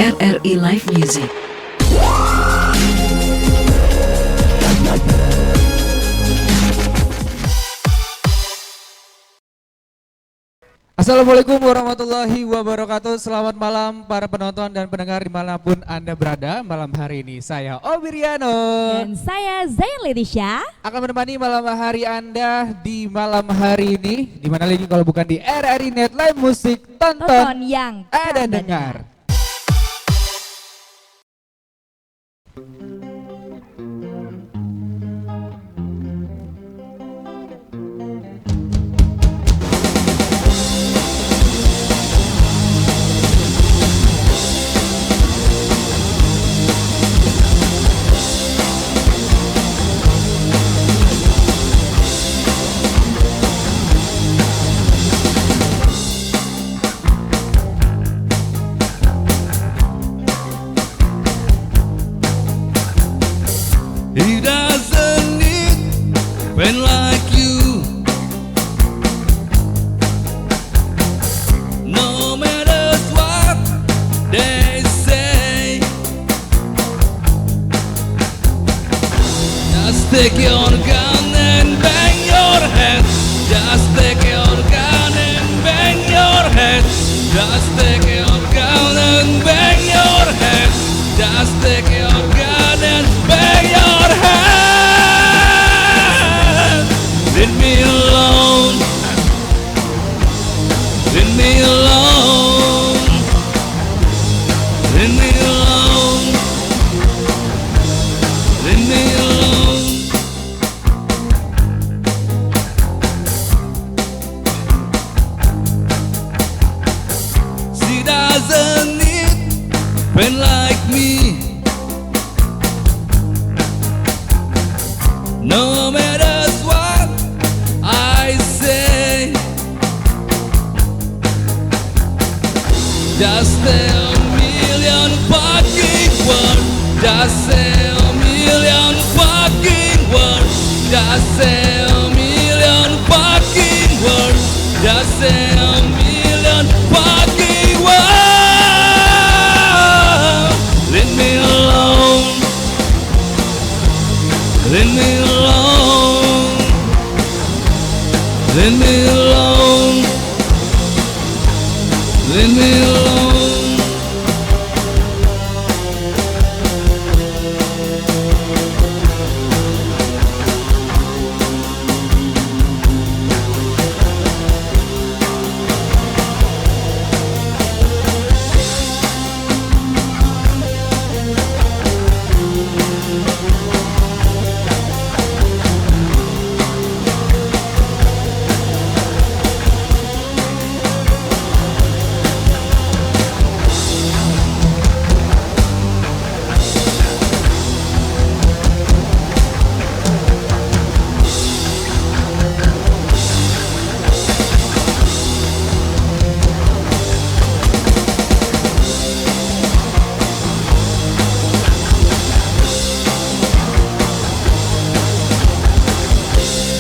RRI Live Music. Assalamualaikum warahmatullahi wabarakatuh. Selamat malam para penonton dan pendengar dimanapun Anda berada. Malam hari ini saya Obiriano dan saya Zain Letisha akan menemani malam hari Anda di malam hari ini. Dimana lagi kalau bukan di RRI Net Live Musik. Tonton yang ada dengar. He doesn't need a friend like you. No matter what they say, just take your gun and bang your head. Just take your gun and bang your head. Just take your gun and bang your head. Just take your gun and bang your head. Leave me alone. Leave me alone. Leave me alone. Leave me alone. She doesn't need a friend like me. No matter what I say, just say a million fucking words. Just say a million fucking words. Just say a million fucking words. Just say a million fucking words. Leave me alone. Leave me alone. Leave me alone. Leave me alone.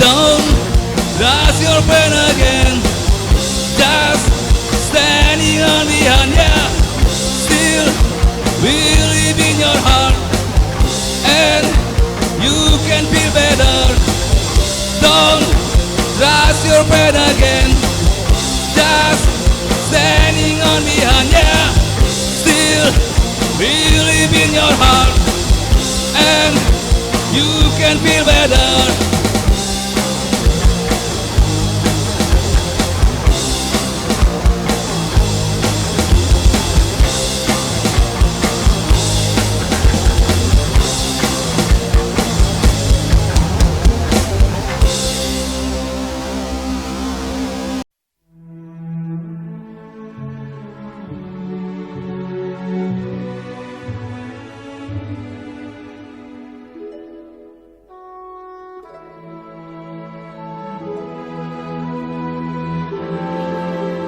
Don't raise your pen again. Just standing on the hand, yeah. Still believe in your heart, and you can feel better. Don't raise your pen again. Just standing on the hand, yeah. Still believe in your heart, and you can feel better.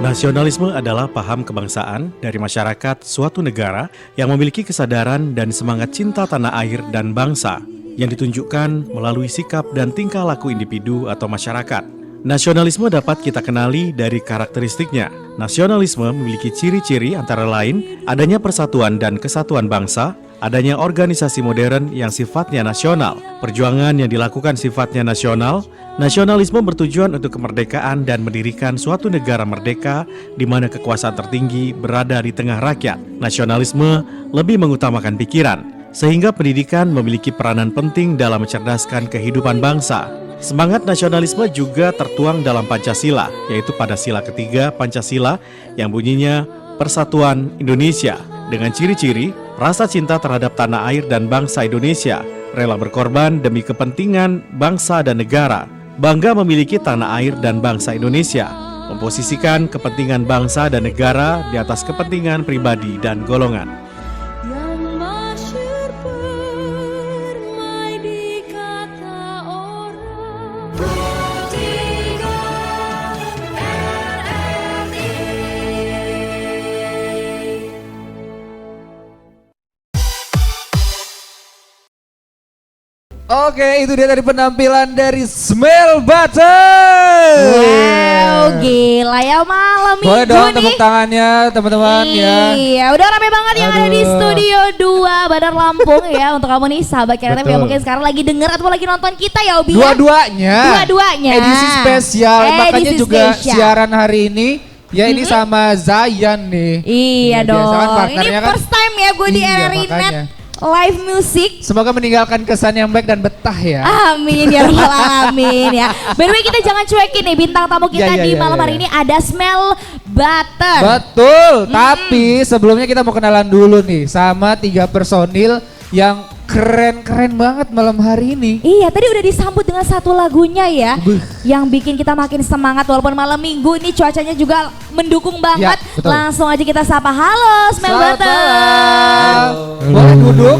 Nasionalisme adalah paham kebangsaan dari masyarakat suatu negara yang memiliki kesadaran dan semangat cinta tanah air dan bangsa yang ditunjukkan melalui sikap dan tingkah laku individu atau masyarakat. Nasionalisme dapat kita kenali dari karakteristiknya. Nasionalisme memiliki ciri-ciri antara lain adanya persatuan dan kesatuan bangsa, adanya organisasi modern yang sifatnya nasional, perjuangan yang dilakukan sifatnya nasional. Nasionalisme bertujuan untuk kemerdekaan dan mendirikan suatu negara merdeka di mana kekuasaan tertinggi berada di tengah rakyat. Nasionalisme lebih mengutamakan pikiran, sehingga pendidikan memiliki peranan penting dalam mencerdaskan kehidupan bangsa. Semangat nasionalisme juga tertuang dalam Pancasila, yaitu pada sila ketiga Pancasila yang bunyinya Persatuan Indonesia, dengan ciri-ciri rasa cinta terhadap tanah air dan bangsa Indonesia, rela berkorban demi kepentingan bangsa dan negara, bangga memiliki tanah air dan bangsa Indonesia, memposisikan kepentingan bangsa dan negara di atas kepentingan pribadi dan golongan. Yang masyhur permai di kata orang. Tiga RRI. Oke, itu dia tadi penampilan dari Smell Butter. Wow, gila ya malam minggu Boleh dong nih. tepuk tangannya teman-teman ya. Iya, udah rame banget yang ada di Aduh. studio 2 Bandar Lampung ya. Untuk kamu nih sahabat KRTM yang Betul. mungkin sekarang lagi denger atau lagi nonton kita ya Obi ya. Dua-duanya. Dua-duanya. Edisi spesial. Makanya Edisi juga spesial. siaran hari ini ya ini sama Zayan nih. Iya Ya, biasa kan dong, ini partnernya kan- first time ya gue di Iya, RRI makanya. Net live music. Semoga meninggalkan kesan yang baik dan betah ya. Amin ya rabbal alamin ya. By the way kita jangan cuekin nih bintang tamu kita Ya, ya, di ya, malam ya, hari ya. ini ada Smell Butter. Betul, tapi sebelumnya kita mau kenalan dulu nih sama 3 personil yang keren-keren banget malam hari ini. Iya, tadi udah disambut dengan satu lagunya ya, Buh. yang bikin kita makin semangat walaupun malam minggu ini cuacanya juga mendukung banget. Ya, betul. Langsung aja kita sapa, halo Smell Selamat Butter. malam. Boleh duduk?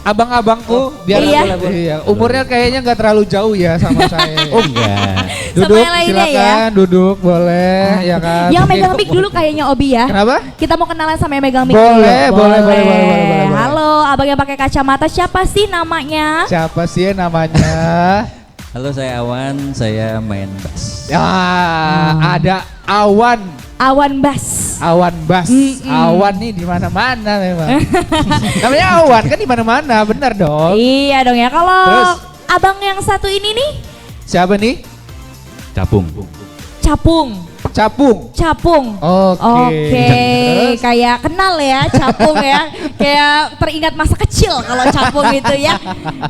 Abang-abangku biar Iya. iya. Umurnya kayaknya nggak terlalu jauh ya sama saya. Oh enggak. Duduk, Sama yang lainnya silakan duduk boleh ya kan. Yang megang mic dulu kayaknya Obi ya. Kenapa? Kita mau kenalan sama yang megang mic Boleh, dulu. boleh. Halo, abang yang pakai kacamata siapa sih namanya? Siapa sih namanya? Halo, saya Awan, saya main bass. Ya, ada Awan. Awan Bass. Awan Bas. Awan nih di mana-mana memang. Namanya Awan kan di mana-mana, benar dong. Iya dong ya. Kalau Terus? abang yang satu ini nih, Siapa nih? Capung. Capung. Capung. Capung. Oke. Terus? Kayak kenal ya Capung ya. Kayak teringat masa kecil kalau Capung itu ya.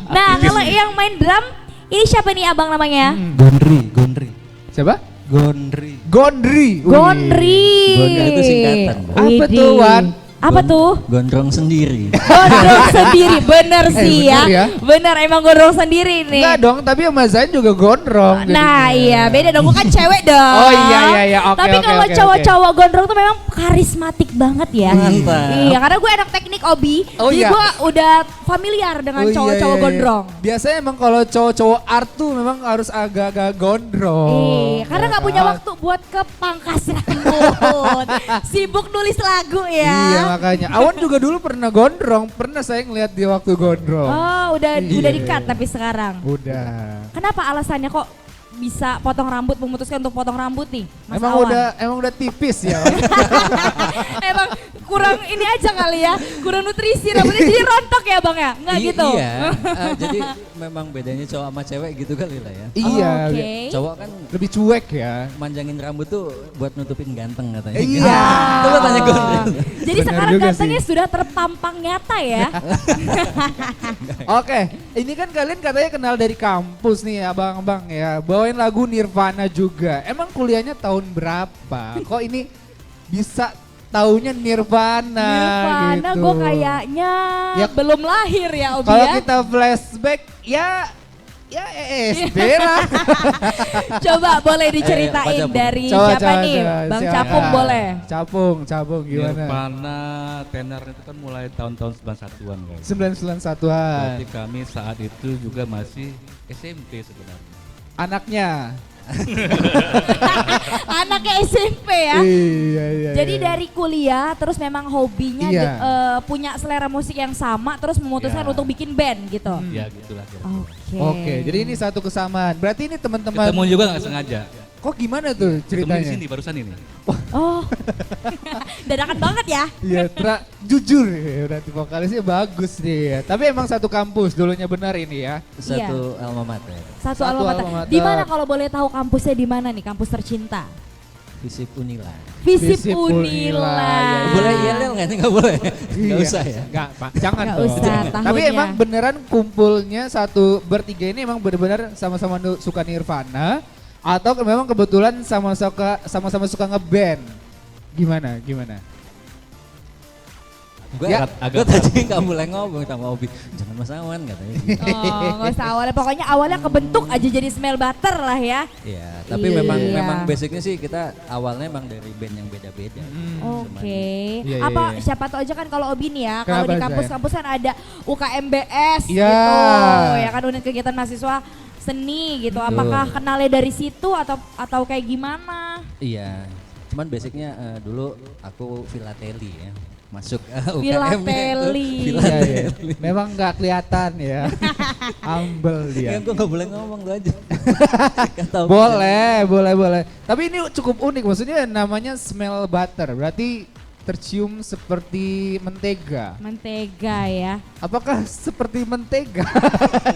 Nah, kalau yang main drum, ini siapa nih abang namanya? Gondri. Siapa? Gondri. Gondri. Wih. Gondri. Gondri itu singkatan, Bang. Apa Widih. tuh, Wan? Apa tuh? Gondrong sendiri. Gondrong sendiri, bener sih bener ya. ya. Bener emang gondrong sendiri nih. Enggak dong, tapi sama Zain juga gondrong. Nah iya jadinya. beda dong, gue kan cewek dong. Oh iya, oke, Tapi oke, kalau oke, cowok-cowok gondrong tuh memang karismatik banget ya. Mantap. Iya karena gue anak teknik Obi, Oh, jadi iya. gue udah familiar dengan Oh, iya, cowok-cowok iya. gondrong. Biasanya emang kalau cowok-cowok art tuh memang harus agak-agak gondrong. Iya, karena ya nggak punya kan? waktu buat ke pangkas rambut. Sibuk nulis lagu ya. Iya makanya. Awan juga dulu pernah gondrong, pernah saya ngeliat dia waktu gondrong. Oh, udah Iya. di-cut tapi sekarang. Udah. Kenapa alasannya kok bisa potong rambut, memutuskan untuk potong rambut nih, Mas Emang Awan? emang udah tipis ya. Emang kurang ini aja kali ya, kurang nutrisi rambutnya jadi rontok ya bang ya? Enggak gitu? Iya. Jadi memang bedanya cowok sama cewek gitu kali lah ya. Iya. Oke. Cowok kan Lebih cuek ya. manjangin rambut tuh buat nutupin ganteng katanya. Iya. Coba tanya Gondri. Jadi Benar sekarang juga gantengnya sih. sudah terpampang nyata ya? Oke, ini kan kalian katanya kenal dari kampus nih abang-abang ya. Bawain lagu Nirvana juga. Emang kuliahnya tahun berapa? Kok ini bisa taunya Nirvana, Nirvana gitu. gue kayaknya Ya, belum lahir ya Obi Kalau ya. kita flashback ya SD lah. Coba boleh diceritain Capung? dari siapa nih? Bang silakan. Capung boleh. Capung gimana? Nirvana tenor itu kan mulai tahun-tahun 91-an guys. 91-an. Berarti kami saat itu juga masih SMP sebenarnya. Anaknya. Anaknya SMP ya? Iya. Jadi dari kuliah terus memang hobinya Iya. punya selera musik yang sama terus memutuskan Ya. untuk bikin band gitu. Ya gitulah kira-kira. Oke. Oke, jadi ini satu kesamaan. Berarti ini teman-teman. Ketemu juga nggak sengaja. Kok gimana tuh Ketemu di ceritanya? sini barusan ini. Oh, dadakan banget ya. Iya, jujur ya, berarti vokalisnya bagus nih ya. Tapi emang satu kampus dulunya benar ini ya. Satu alma mater. Satu Satu alma alma mater. mater. Di mana kalau boleh tahu kampusnya di mana nih, kampus tercinta? Visip Unila. Visip Visip Unila. Unila, ya, ya. Boleh yel nggak nih? Nggak boleh. Nggak Iya. usah ya. Nggak, Pak. Jangan Nggak dong. usah, tahunnya. Tapi emang beneran kumpulnya satu bertiga ini emang bener-bener sama-sama suka Nirvana atau memang kebetulan sama-sama suka ngeband? Gimana? Gue Ya, tadi nggak boleh ngomong sama Obi. Jangan masawan katanya. Oh, nggak usah awalnya. Pokoknya awalnya kebentuk aja jadi smell butter lah ya. Iya, tapi Iya. memang basicnya sih kita awalnya emang dari band yang beda-beda. Oke. Iya, iya, Apa iya. siapa tahu aja kan kalau Obi nih ya, kalau Kenapa, di Zai? kampus-kampus kan ada UKMBS Iya. gitu. Ya kan unit kegiatan mahasiswa seni gitu. Apakah kenalnya dari situ atau kayak gimana? Iya, cuman basicnya dulu aku filateli ya. Masuk UKM Filateli. Iya, iya. Memang nggak kelihatan ya. Humble dia. Ya, gue gak boleh ngomong lu aja. Nggak tahu. Boleh. Tapi ini cukup unik, maksudnya namanya smell butter, berarti tercium seperti mentega. Mentega ya. Apakah seperti mentega?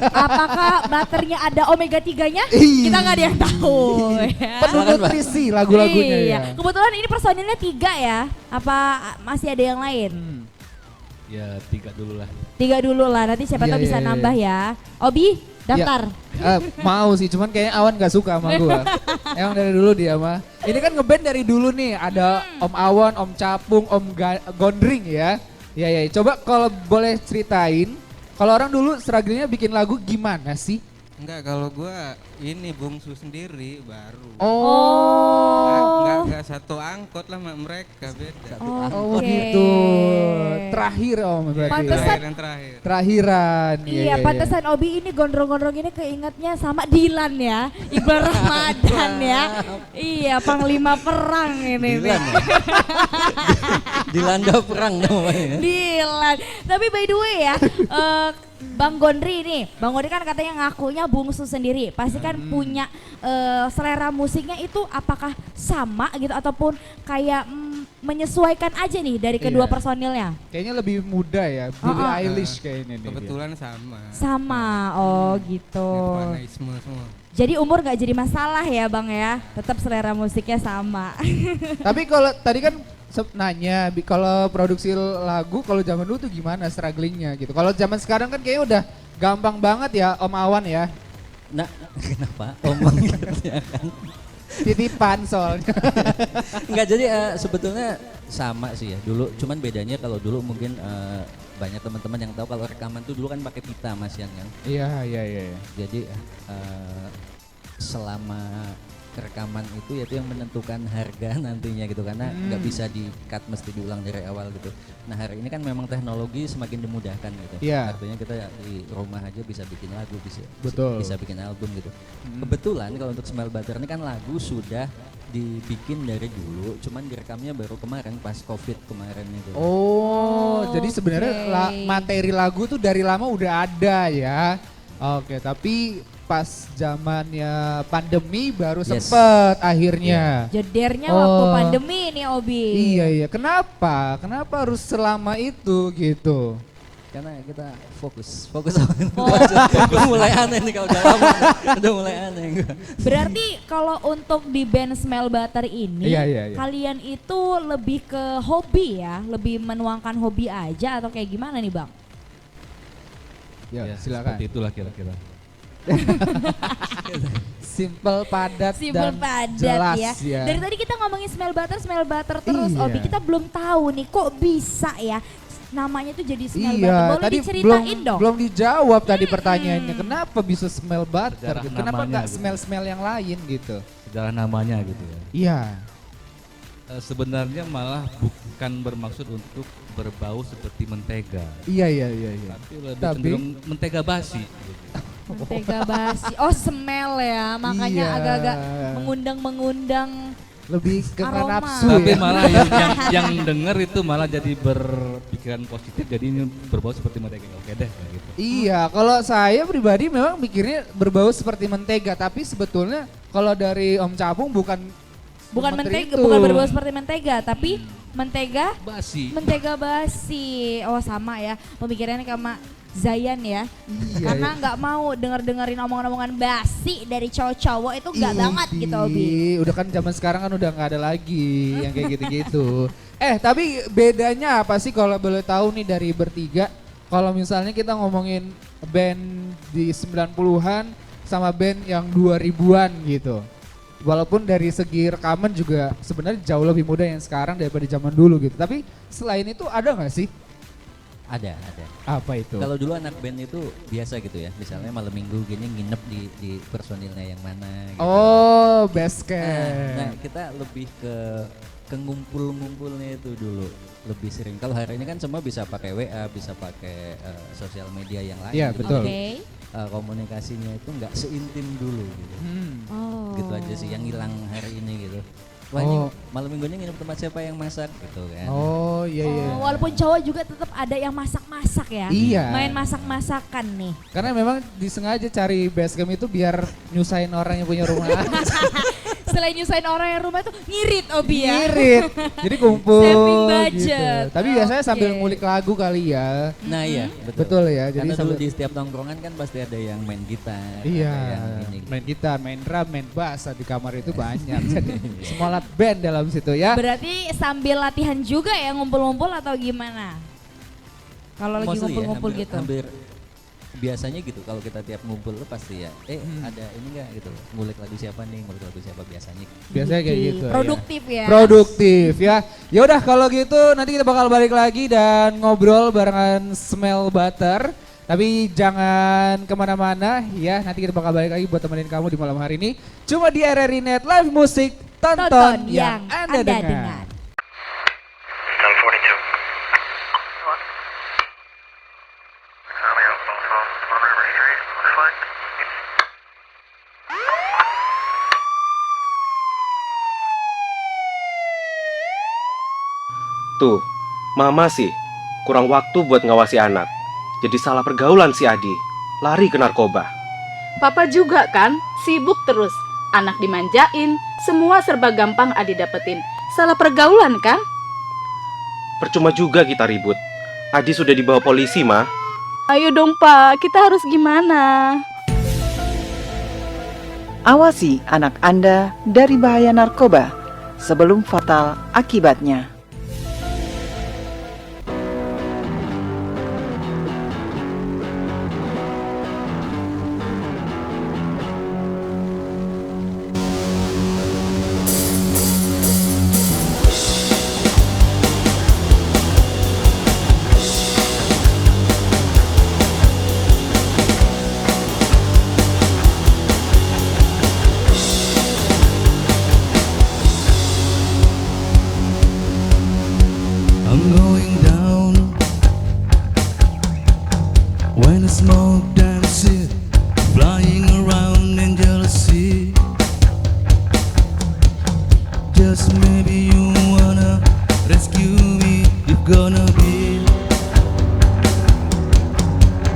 Apakah butternya ada omega 3-nya? Ih. Kita nggak ada yang tahu ya. Penuh nutrisi lagu-lagunya Iya. ya. Kebetulan ini personilnya 3 ya. Apa masih ada yang lain? Ya 3 dulu lah. 3 dulu lah, nanti siapa Iya, tahu bisa iya, nambah ya. Obi, daftar. Mau sih, cuman kayaknya Awan gak suka sama gua. Emang dari dulu dia mah. Ini kan ngeband dari dulu nih, ada Om Awan, Om Capung, Om Gondring ya. Ya, coba kalau boleh ceritain, kalau orang dulu struggle-nya bikin lagu gimana sih? Enggak, kalau gua ini bungsu sendiri baru. Enggak satu angkot lah sama mereka, beda. Oh Oke. gitu. Terakhir Om berarti. Pantesan- Terakhir yang terakhir. Terakhiran. Iya, pantesan Obi ini gondrong-gondrong ini keingetnya sama Dilan ya. Iqbal Ramadan ya. Iya, panglima perang ini. Dilan ya? Dilanda perang namanya. Dilan. Tapi by the way ya, Bang Gondri nih, Bang Gondri kan katanya ngakunya bungsu sendiri. Pasti kan punya selera musiknya itu apakah sama gitu ataupun kayak menyesuaikan aja nih dari kedua Iya. personilnya? Kayaknya lebih muda ya, Billie Eilish kayaknya nih. dia. Kebetulan sama. Sama, oh gitu. Nirvanaisme semua. Jadi umur gak jadi masalah ya Bang ya, tetap selera musiknya sama. Tapi kalau tadi kan nanya, kalau produksi lagu kalau zaman dulu tuh gimana strugglingnya gitu. Kalau zaman sekarang kan kayaknya udah gampang banget ya Om Awan ya. Nah, kenapa omong gitu ya kan? Titipan soalnya. Enggak, jadi sebetulnya sama sih ya dulu, cuman bedanya kalau dulu mungkin banyak teman-teman yang tahu kalau rekaman tuh dulu kan pakai pita Mas Yan kan. Iya. Jadi selama rekaman itu yaitu yang menentukan harga nantinya gitu, karena nggak bisa di cut, mesti diulang dari awal gitu. Nah hari ini kan memang teknologi semakin dimudahkan gitu. Iya. Artinya kita di rumah aja bisa bikin lagu, Betul. bisa bikin album gitu. Kebetulan kalau untuk Smell Butter ini kan lagu sudah dibikin dari dulu, cuman direkamnya baru kemarin pas COVID kemarin itu. Oh, jadi sebenarnya Oke. materi lagu tuh dari lama udah ada ya. Oke, tapi pas zamannya pandemi baru Yes. sempet akhirnya. Jedernya Oh. waktu pandemi nih Obi. Iya. Kenapa? Kenapa harus selama itu gitu? Karena kita fokus Gue mulai aneh nih kalau udah lama, udah mulai aneh gue. Berarti kalau untuk di band Smell Butter ini, Iya. kalian itu lebih ke hobi ya, lebih menuangkan hobi aja atau kayak gimana nih Bang? Ya, Ya, silakan. seperti itulah kira-kira. Simple, padat, Simpel dan padat jelas ya. Dari tadi kita ngomongin Smell Butter terus Iya. Obi, kita belum tahu nih kok bisa ya namanya tuh jadi Smell Butter. Iya, Boleh tadi diceritain dong? belum dijawab tadi pertanyaannya. Kenapa bisa smell butter? Sejarah Gitu? Kenapa namanya nggak gitu. smell yang lain gitu? Sejarah namanya gitu ya. Iya. Sebenarnya malah bukan bermaksud untuk berbau seperti mentega. Iya. Tapi lebih Tapi- cenderung mentega basi. Gitu. Mentega basi. Oh, smell ya. Makanya Iya. agak-agak mengundang Lebih ke Aroma. nafsu Tapi ya. malah yang denger itu malah jadi berpikiran positif, jadi ini berbau seperti mentega. Oke deh kayak gitu. Iya, kalau saya pribadi memang mikirnya berbau seperti mentega, tapi sebetulnya kalau dari Om Capung bukan menteri mentega, itu. bukan berbau seperti mentega, tapi mentega Basi. mentega basi. Oh sama ya, pemikirannya sama Zayan ya. Karena nggak mau dengerin omongan-omongan basi dari cowok-cowok itu nggak banget gitu Obi. Udah kan zaman sekarang kan udah nggak ada lagi yang kayak gitu-gitu. Tapi bedanya apa sih kalau boleh tahu nih dari bertiga? Kalau misalnya kita ngomongin band di 90-an sama band yang 2000-an gitu. Walaupun dari segi rekaman juga sebenarnya jauh lebih mudah yang sekarang daripada zaman dulu gitu. Tapi selain itu ada nggak sih? Ada. Apa itu? Kalau dulu anak band itu biasa gitu ya, misalnya malam minggu gini nginep di personilnya yang mana gitu. Oh, base camp. Nah, kita lebih ke ngumpul-ngumpulnya itu dulu lebih sering. Kalau hari ini kan semua bisa pakai WA, bisa pakai sosial media yang lain. Iya, gitu. betul. Oke. Komunikasinya itu nggak seintim dulu gitu. Oh. Gitu aja sih yang hilang hari ini gitu. Wah ini malam minggunya nginep tempat siapa yang masak gitu kan. Oh, iya. Oh, walaupun cowok juga tetap ada yang masak-masak ya. Iya. Main masak-masakan nih. Karena memang disengaja cari base camp itu biar nyusahin orang yang punya rumah. Selain nyusahin orang yang rumah tuh ngirit Obi ya. Ngirit. Jadi kumpul Saving budget. gitu. Tapi biasanya sambil Oke. ngulik lagu kali ya. Nah iya Betul ya. Jadi Karena dulu sambil di setiap tongkrongan kan pasti ada yang main gitar. iya, ada yang ini, gitu. main gitar, main drum, main bass di kamar itu banyak. Jadi semua alat band dalam situ ya. Berarti sambil latihan juga ya ngumpul-ngumpul atau gimana? Kalau lagi Mostly ngumpul-ngumpul hampir, gitu. hampir biasanya gitu kalau kita tiap ngumpul tuh pasti ya ada ini enggak gitu ngulik lagu siapa biasanya gitu. Biasanya kayak gitu. Produktif ya. Produktif ya. Ya udah kalau gitu nanti kita bakal balik lagi dan ngobrol barengan Smell Butter. Tapi jangan kemana-mana ya, nanti kita bakal balik lagi buat temenin kamu di malam hari ini. Cuma di RRI Net Live Musik, tonton yang Anda dengar. Tuh, mama sih kurang waktu buat ngawasi anak. Jadi salah pergaulan si Adi, lari ke narkoba. Papa juga kan, sibuk terus. Anak dimanjain, semua serba gampang Adi dapetin. Salah pergaulan kan? Percuma juga kita ribut. Adi sudah dibawa polisi, Ma. Ayo dong Pak, kita harus gimana? Awasi anak Anda dari bahaya narkoba sebelum fatal akibatnya. I'm going down when the smoke dances, flying around in jealousy. Just maybe you wanna rescue me. You're gonna be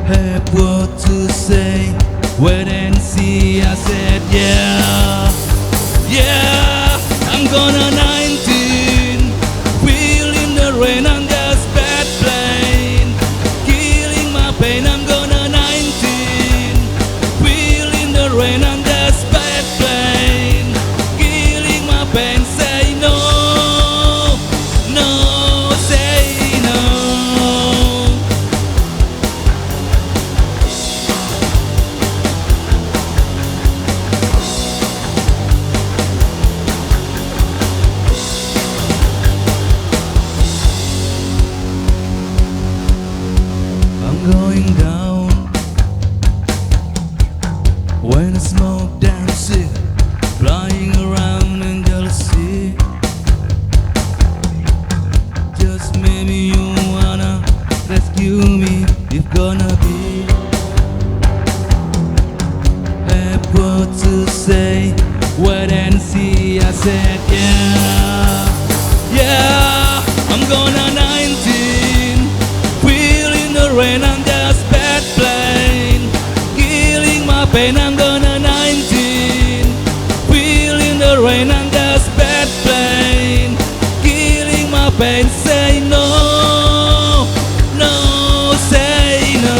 have what to say. Wait and see. I said yeah, yeah. I'm gonna 19. Feeling the rain, I'm just bad plain. Killing my pain, I'm gonna 19. Feeling the rain, I'm just bad plain. Killing my pain, say no, no, say no. I'm going down when the smoke dances, flying around in jealousy. Just maybe you wanna rescue me. If gonna be have what to say. Wait and see. I said yeah, yeah. I'm gonna 19. Feeling the rain, I'm just bad plain. Killing my pain, I'm gonna 19. pain, say no, no, say no.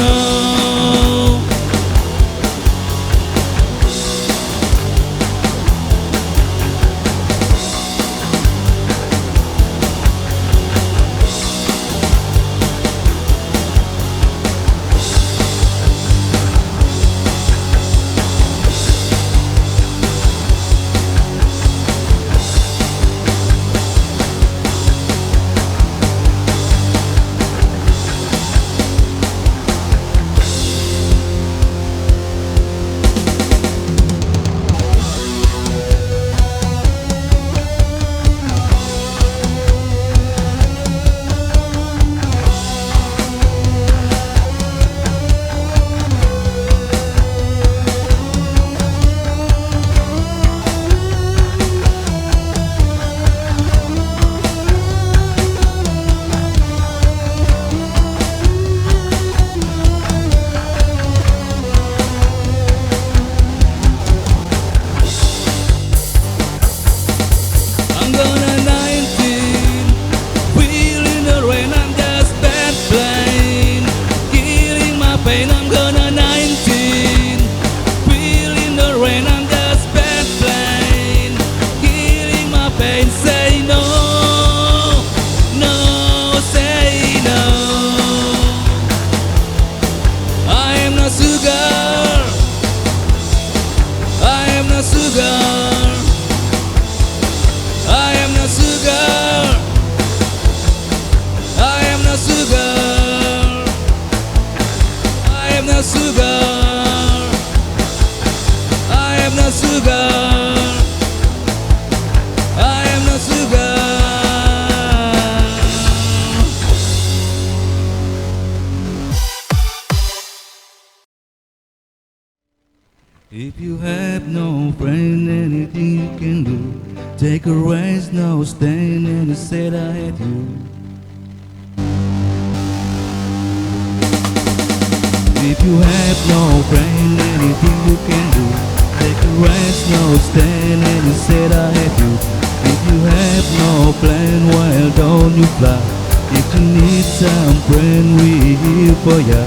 I'm gonna 19, feeling the rain, I'm just bad plain, killing my pain. I'm gonna 19, feeling the rain, I'm just bad plain, killing my pain. Say no, no, say no. I am not sugar, I am not sugar. I am not sugar, I am not sugar, I am not sugar, I am not sugar, I am not sugar. If you have no friend, anything you can do. Take a rest, no stand, and you said I hate you. If you have no friend, anything you can do. Take a rest, no stand, and you said I hate you. If you have no plan, well don't you fly. If you need some friend, we here for ya.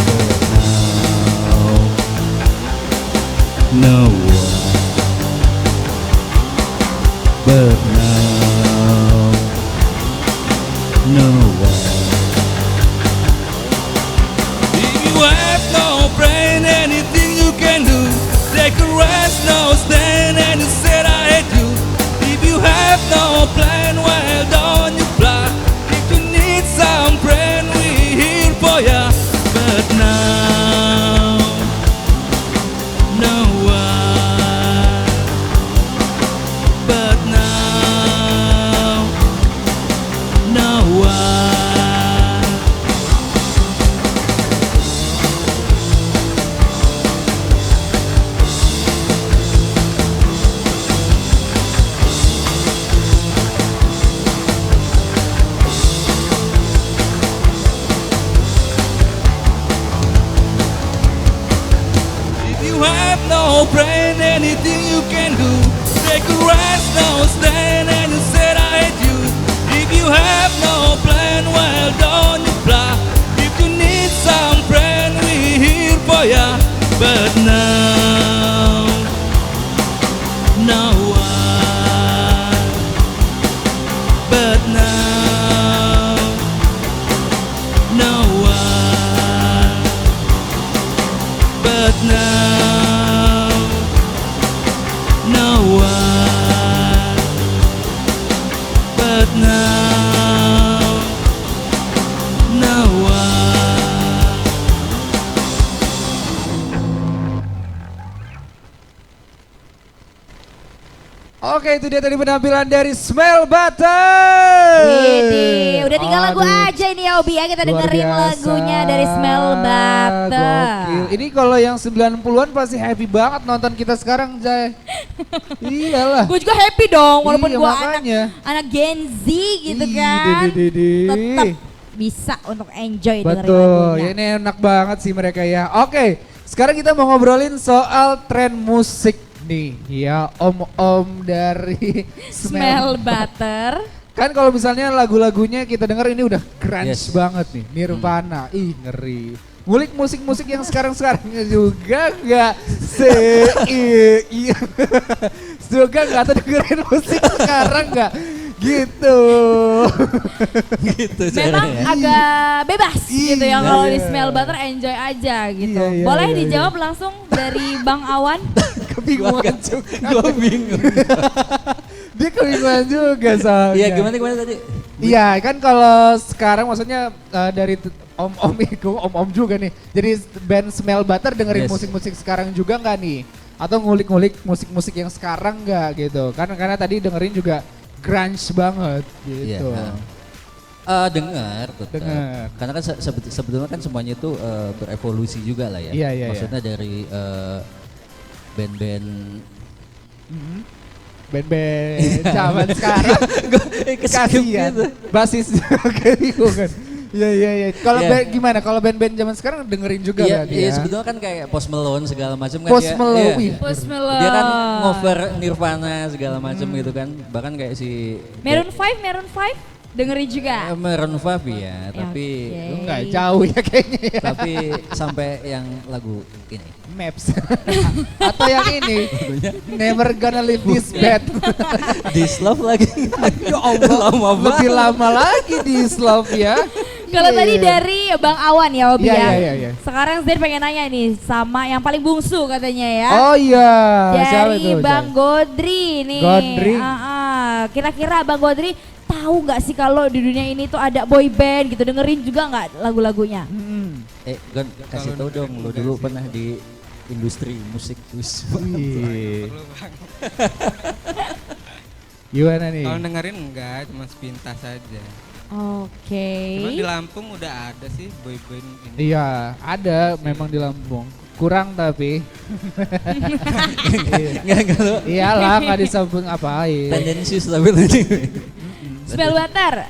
But now, no one. But now, no one. If you have no brain, anything you can do. Take a rest, no stand, and you said I hate you. If you have no plan, well don't you fly. If you need some friend, we here for ya. But now, no one. But now, no one. If you have no brain, anything you can do. Take a rest, no stand, and you said I hate you. If you have no plan, well don't you fly. If you need some friend, we here for ya. But now, no one. But now, no one. But now, no one. But now, no one. Oke, itu dia tadi penampilan dari Smell Butter. Widih, udah tinggal lagu Aduh, aja ini ya Obi ya, kita luar dengerin biasa. lagunya dari Smell Butter. Gokil. Ini kalau yang 90-an pasti happy banget nonton kita sekarang, Jay. Iyalah. Gue juga happy dong, walaupun Iya, gue makanya. anak Gen Z gitu Ih, kan. dede. Tetap bisa untuk enjoy dengerin Betul, lagunya. ya ini enak banget sih mereka ya. Oke, sekarang kita mau ngobrolin soal tren musik nih ya, om-om dari Smell Butter. Kan kalau misalnya lagu-lagunya kita dengar ini udah grunge Yes. banget nih, Nirvana, ih ngeri. Ngulik musik-musik yang sekarang-sekarang juga nggak iya. Juga nggak tuh dengerin musik sekarang nggak gitu. Gitu Memang caranya. agak bebas gitu ya Iya, kalau di iya. Smell Butter enjoy aja gitu. Iya, iya, Boleh iya, dijawab langsung dari Bang Awan? Kebingungan juga. Gue bingung. Dia kebingungan juga soalnya. Iya gimana tadi? Iya kan kalau sekarang maksudnya dari om-om itu, om-om juga nih. Jadi band Smell Butter dengerin Yes. musik-musik sekarang juga nggak nih? Atau ngulik-ngulik musik-musik yang sekarang nggak gitu? Karena tadi dengerin juga grunge banget gitu. Iya. Dengar tetap. Dengar. Karena kan sebetulnya kan semuanya itu berevolusi juga lah ya. Iya, iya, Maksudnya dari band-band Band-band zaman sekarang kasihan. gitu. Basis kebingungan. Iya. Kalau Iya. gimana? Kalau band-band zaman sekarang dengerin juga Iya, berarti iya ya? sebetulnya kan kayak Post Malone segala macam kan Post dia. Malone, Iya. wih. Post Malone. Dia kan ngover Nirvana segala macam gitu kan. Bahkan kayak si Maroon 5 dengerin juga. Maroon 5 ya, tapi Oke. Enggak jauh ya kayaknya ya. tapi sampai yang lagu ini. Maps. Atau yang ini. Never gonna leave this bed. This Love lagi. Ya Allah. Lama Lebih lama lagi di Love ya. Kalau Iya, tadi iya. dari Bang Awan ya Obi Iya, ya. iya. Sekarang Zed pengen nanya nih sama yang paling bungsu katanya ya. Oh iya. Siapa Dari itu? Bang Godri nih. Godri. Kira-kira Bang Godri tahu nggak sih kalau di dunia ini tuh ada boy band gitu, dengerin juga nggak lagu-lagunya? Gon, kasih tau dong, lo dulu pernah di industri musik terus. Wih. Perlu Bang. Gimana nih? Kalau dengerin enggak, cuma sepintas saja. Oke. Cuma di Lampung udah ada sih boy band ini. Iya, ada memang di Lampung. Kurang tapi. Nggak lo Iyalah nggak disebut ngapain. tendensius tapi tadi. Smell Butter,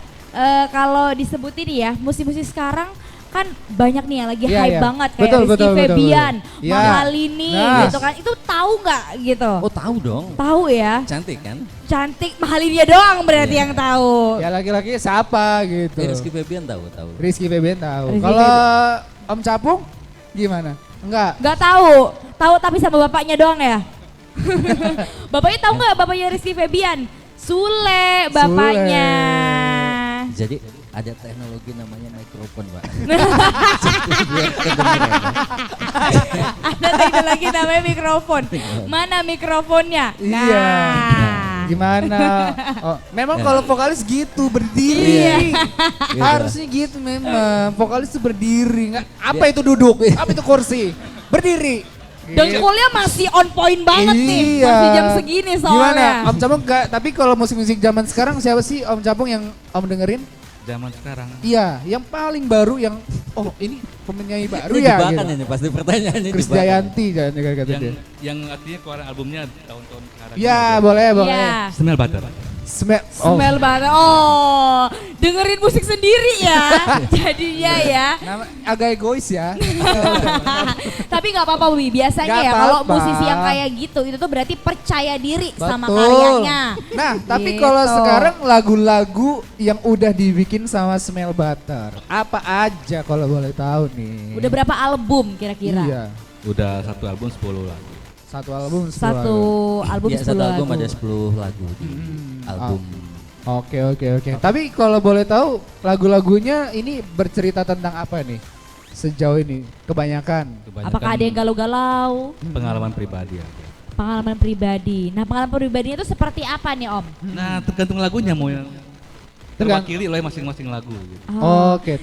kalau disebutin ya musik-musik sekarang kan banyak nih yang lagi Iya, hype iya. banget kayak Betul, Rizky betul, betul, Febian, betul. Iya. Mahalini Nah. gitu kan. Itu tahu nggak gitu? Oh tahu dong, Tahu ya. cantik kan? Cantik Mahalini doang berarti Iya. yang tahu. Ya laki-laki siapa gitu. Rizky Febian tahu. Rizky Febian tahu. Rizky Kalau Om Capung gimana? Enggak. Nggak tahu. Tahu tapi sama bapaknya doang ya. Bapaknya tahu nggak bapaknya Rizky Febian? Sule bapaknya. Jadi ada teknologi namanya mikrofon, Pak. Jadi biar kedengeran. Ada teknologi namanya mikrofon. Mana mikrofonnya? Iya. Nah. Gimana? Oh, memang kalau vokalis gitu berdiri. Iya. Gitu. Harusnya gitu memang. Vokalis tuh berdiri. Nggak, apa itu duduk? Apa itu kursi? Berdiri. Dengkulnya masih on point banget nih. Iya. Masih jam segini Gimana? soalnya. Om Capung enggak, tapi kalau musik-musik zaman sekarang siapa sih Om Capung yang Om dengerin? Zaman sekarang. Iya, yang paling baru yang oh ini penyanyi baru Ini ya. jebakan gitu. ini pasti pertanyaannya Chris jebakan. Dayanti kan kata dia. Yang artinya keluaran albumnya tahun-tahun sekarang. Ya, boleh, boleh. Iya. Smell Butter. Smell banget. Oh, dengerin musik sendiri ya. Jadinya ya. Nama, agak egois ya. Tapi nggak apa-apa Wi. Biasanya Nggak ya kalau apa-apa. musisi yang kayak gitu itu tuh berarti percaya diri sama Betul. karyanya. Nah, tapi Gitu. kalau sekarang lagu-lagu yang udah dibikin sama Smell Butter, apa aja kalau boleh tahu nih? Udah berapa album kira-kira? Iya, Udah satu album 10 lagu. satu album. Satu album Ya, 10 satu album lagu. ada 10 lagu di album. Oke. Tapi kalau boleh tahu lagu-lagunya ini bercerita tentang apa nih? Sejauh ini kebanyakan. Apakah ada yang galau-galau? Pengalaman pribadi aja. Pengalaman pribadi. Nah, pengalaman pribadinya itu seperti apa nih Om? Nah, tergantung lagunya mau yang terwakili oleh masing-masing lagu gitu. Oke,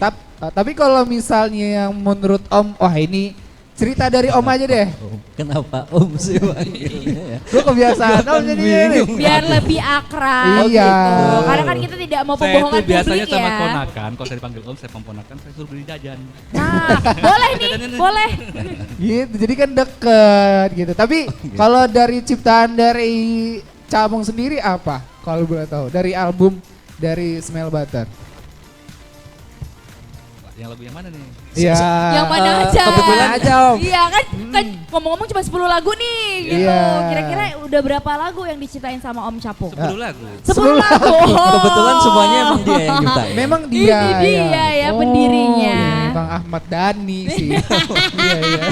tapi kalau misalnya yang menurut Om, wah ini cerita dari Om aja deh. Kenapa Om sih panggilnya ya? Lu kebiasaan Om jadi ini. Biar lebih akrab Iya. gitu. Karena kan kita tidak mau Saya pembohongan itu biasanya publik sama ya. ponakan, kalau saya dipanggil Om, saya ponakan, saya suruh beli jajan. Nah, boleh nih, boleh. Gitu, jadi kan deket gitu. Tapi kalau dari ciptaan dari Capung sendiri apa? Kalau boleh tahu dari album dari Smell Butter. Yang lagu yang mana nih? Iya. Yang mana aja? Kebetulan aja Om. Iya kan ngomong-ngomong cuma 10 lagu nih gitu. Iya. Kira-kira udah berapa lagu yang diciptain sama Om Capung? 10 lagu. 10 lagu. Kebetulan semuanya emang dia yang nyiptain. Memang dia. Ini dia ya pendirinya. Iya, Bang Ahmad Dhani sih. Iya iya.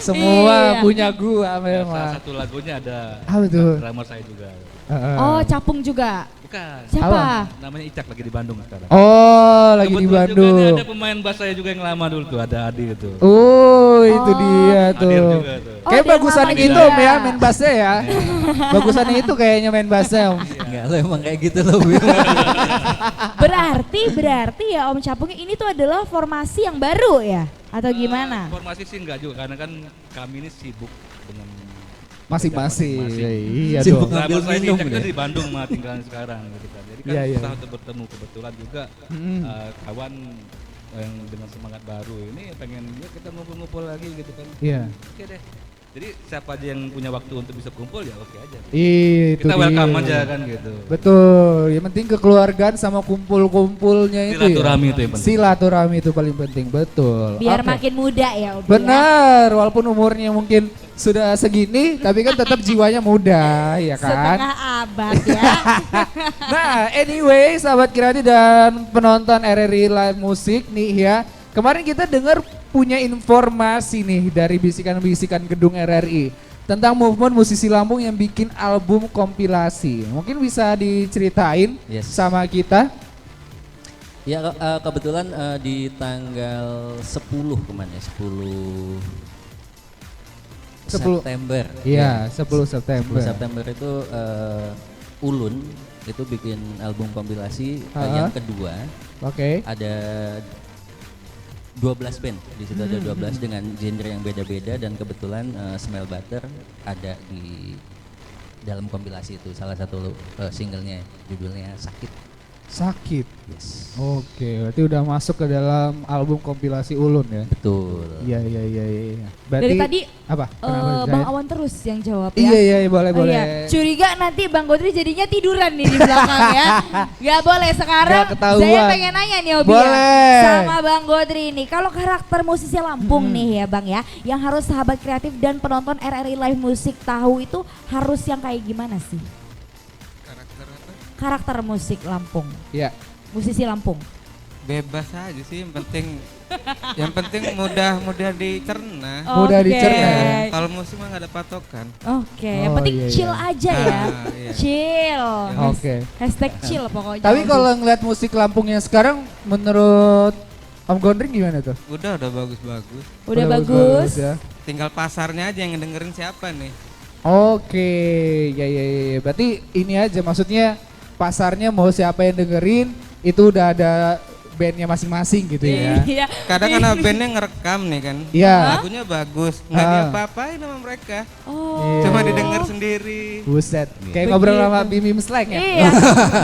Semua Iya. punya gua Salah memang. satu lagunya ada Apa tuh? drummer saya juga. Oh, Capung juga. Bukan. Siapa? Namanya Icak, lagi di Bandung sekarang. Oh, lagi di Kebetulan Bandung. juga ada pemain bass saya juga yang lama dulu tuh, ada Adi itu. Oh, itu dia tuh. Hadir juga tuh. Kayak dia bagusan lama itu juga. Om ya, main bassnya ya. Bagusannya itu kayaknya main bassnya Om. Enggak, lo emang kayak gitu loh. Berarti ya Om Capung ini tuh adalah formasi yang baru ya? Atau gimana? Formasi sih enggak juga, karena kan kami ini sibuk dengan Masing-masing. Iya Sibuk dong. ngambil Drummer saya minum Icak deh. itu di Bandung mah tinggalan sekarang gitu kan. Jadi kan Iya, iya. susah untuk bertemu, kebetulan juga kawan yang dengan semangat baru ini pengen ya kita ngumpul-ngumpul lagi gitu kan. Iya. Oke deh. Jadi siapa aja yang punya waktu untuk bisa kumpul ya oke aja. Itu Kita welcome dia. aja kan gitu. Betul, yang penting kekeluargaan sama kumpul-kumpulnya itu Silaturahmi ya. itu yang penting. Silaturahmi itu paling penting, betul. Biar Oke. makin muda ya Om. ya. Benar, walaupun umurnya mungkin sudah segini, tapi kan tetap jiwanya muda, ya kan? Setengah abad ya. Nah, anyway, sahabat kreatif dan penonton RRI Live Musik nih ya. Kemarin kita dengar punya informasi nih dari bisikan-bisikan gedung RRI tentang movement musisi Lampung yang bikin album kompilasi. Mungkin bisa diceritain Yes. sama kita? Ya kebetulan di tanggal 10 kemarin ya, 10 10. September. Iya, 10 September. 10 September itu Ulun itu bikin album kompilasi Ha-ha. yang kedua. Oke. Ada 12 band, di situ ada 12 dengan genre yang beda-beda dan kebetulan Smell Butter ada di dalam kompilasi itu, salah satu singlenya judulnya Sakit. Sakit. Yes. Oke, berarti udah masuk ke dalam album kompilasi Ulun ya. Betul. Iya. Dari tadi apa? Kenapa, Bang Jaya? Awan terus yang jawab ya. Iya, boleh. Oh iya, curiga nanti Bang Godri jadinya tiduran nih di belakang ya. Gak boleh sekarang. Gak ketahuan. Saya pengen nanya nih Obi Boleh. ya, sama Bang Godri ini. Kalau karakter musisi Lampung nih ya Bang ya, yang harus sahabat kreatif dan penonton RRI Live Musik tahu itu harus yang kayak gimana sih? Karakter musik Lampung, Iya. musisi Lampung. Bebas aja sih, yang penting mudah dicerna. Mudah Oke. dicerna. Kalau musik mah nggak ada patokan. Oke, yang Oh, penting iya, chill iya. aja ya. Iya. Chill. Oke. Hashtag chill pokoknya. Tapi kalau ngeliat musik Lampung yang sekarang menurut Om Gondring gimana tuh? Udah bagus-bagus. Udah bagus. ya. Tinggal pasarnya aja yang dengerin siapa nih. Oke, ya. Berarti ini aja maksudnya pasarnya mau siapa yang dengerin itu udah ada bandnya masing-masing gitu ya. Iya. Kadang kan bandnya ngerekam nih kan. Iya. Lagunya bagus, nggak Ah. diapa-apain sama mereka. Oh. Cuma didengar sendiri. Buset, kayak ngobrol sama Bim Bim Slang ya. Iya.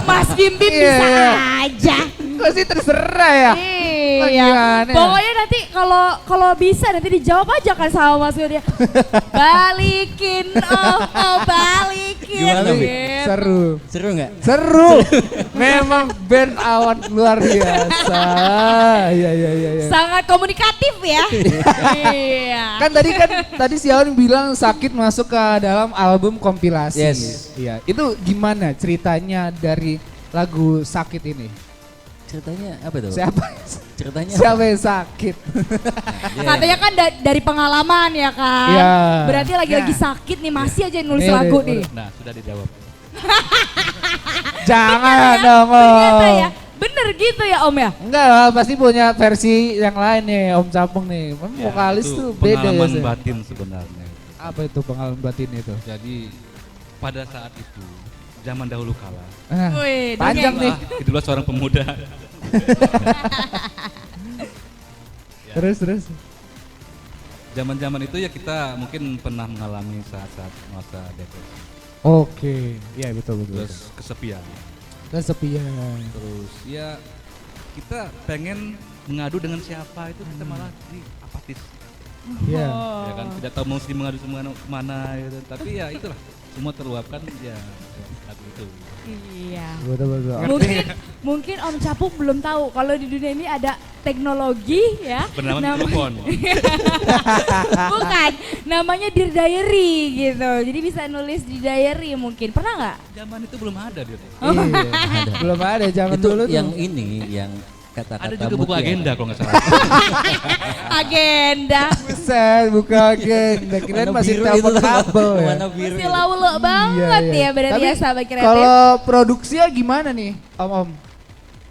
Mas Bim Bim Iya, bisa iya. aja. Kok sih terserah ya? Iya. Gimana ya? Pokoknya nanti kalau bisa nanti dijawab aja kan sama Mas Bim dia. Balikin balikin. Gimana, Bi? gitu. Seru. Seru nggak? Seru. Memang band Awan luar biasa. Iya. Sangat komunikatif ya. Iya. Kan tadi si Awan bilang Sakit masuk ke dalam album kompilasi. Yes. Iya. Itu gimana ceritanya dari lagu Sakit ini? Ceritanya apa tuh? Siapa? Ceritanya Siapa yang sakit? Iya. Katanya kan dari pengalaman ya kan. Iya. Berarti lagi Nah. sakit nih masih aja nulis Iya, lagu iya. nih. Nah, sudah dijawab. Jangan dong Ternyata Om. ya. Bener gitu ya Om ya. Enggak lah, pasti punya versi yang lain nih Om Capung nih. Memang Ya, vokalis itu tuh beda ya. pengalaman Sih. batin sebenarnya. Apa itu pengalaman batin itu? Jadi pada saat itu zaman dahulu kala. Wih, Panjang dongeng. nih. Itulah seorang pemuda. Terus. Zaman-zaman itu ya kita mungkin pernah mengalami saat-saat masa depresi. Oke, iya betul. Terus kesepian. Kesepian. Terus ya kita pengen mengadu dengan siapa itu kita malah di apatis. Iya. Ya kan tidak tahu mesti mengadu kemana gitu. Tapi ya itulah semua terluapkan ya lagu itu. Iya. Betul. Mungkin Om Capung belum tahu kalau di dunia ini ada teknologi ya. Bernama mikrofon. Bukan, namanya Dear Diary gitu. Jadi bisa nulis di diary mungkin. Pernah nggak? Zaman itu belum ada dia. Iya, belum ada zaman Itu dulu yang tuh. ini yang kata-kata Ada juga buku mutiara. agenda kalau nggak salah. Agenda. Buset, buka agenda. Kirain Warna masih biru telepon itu loh. kabel ya. Warna biru. Masih laulu banget ya berarti Tapi ya sahabat kreatif. kalau produksinya gimana nih, Om?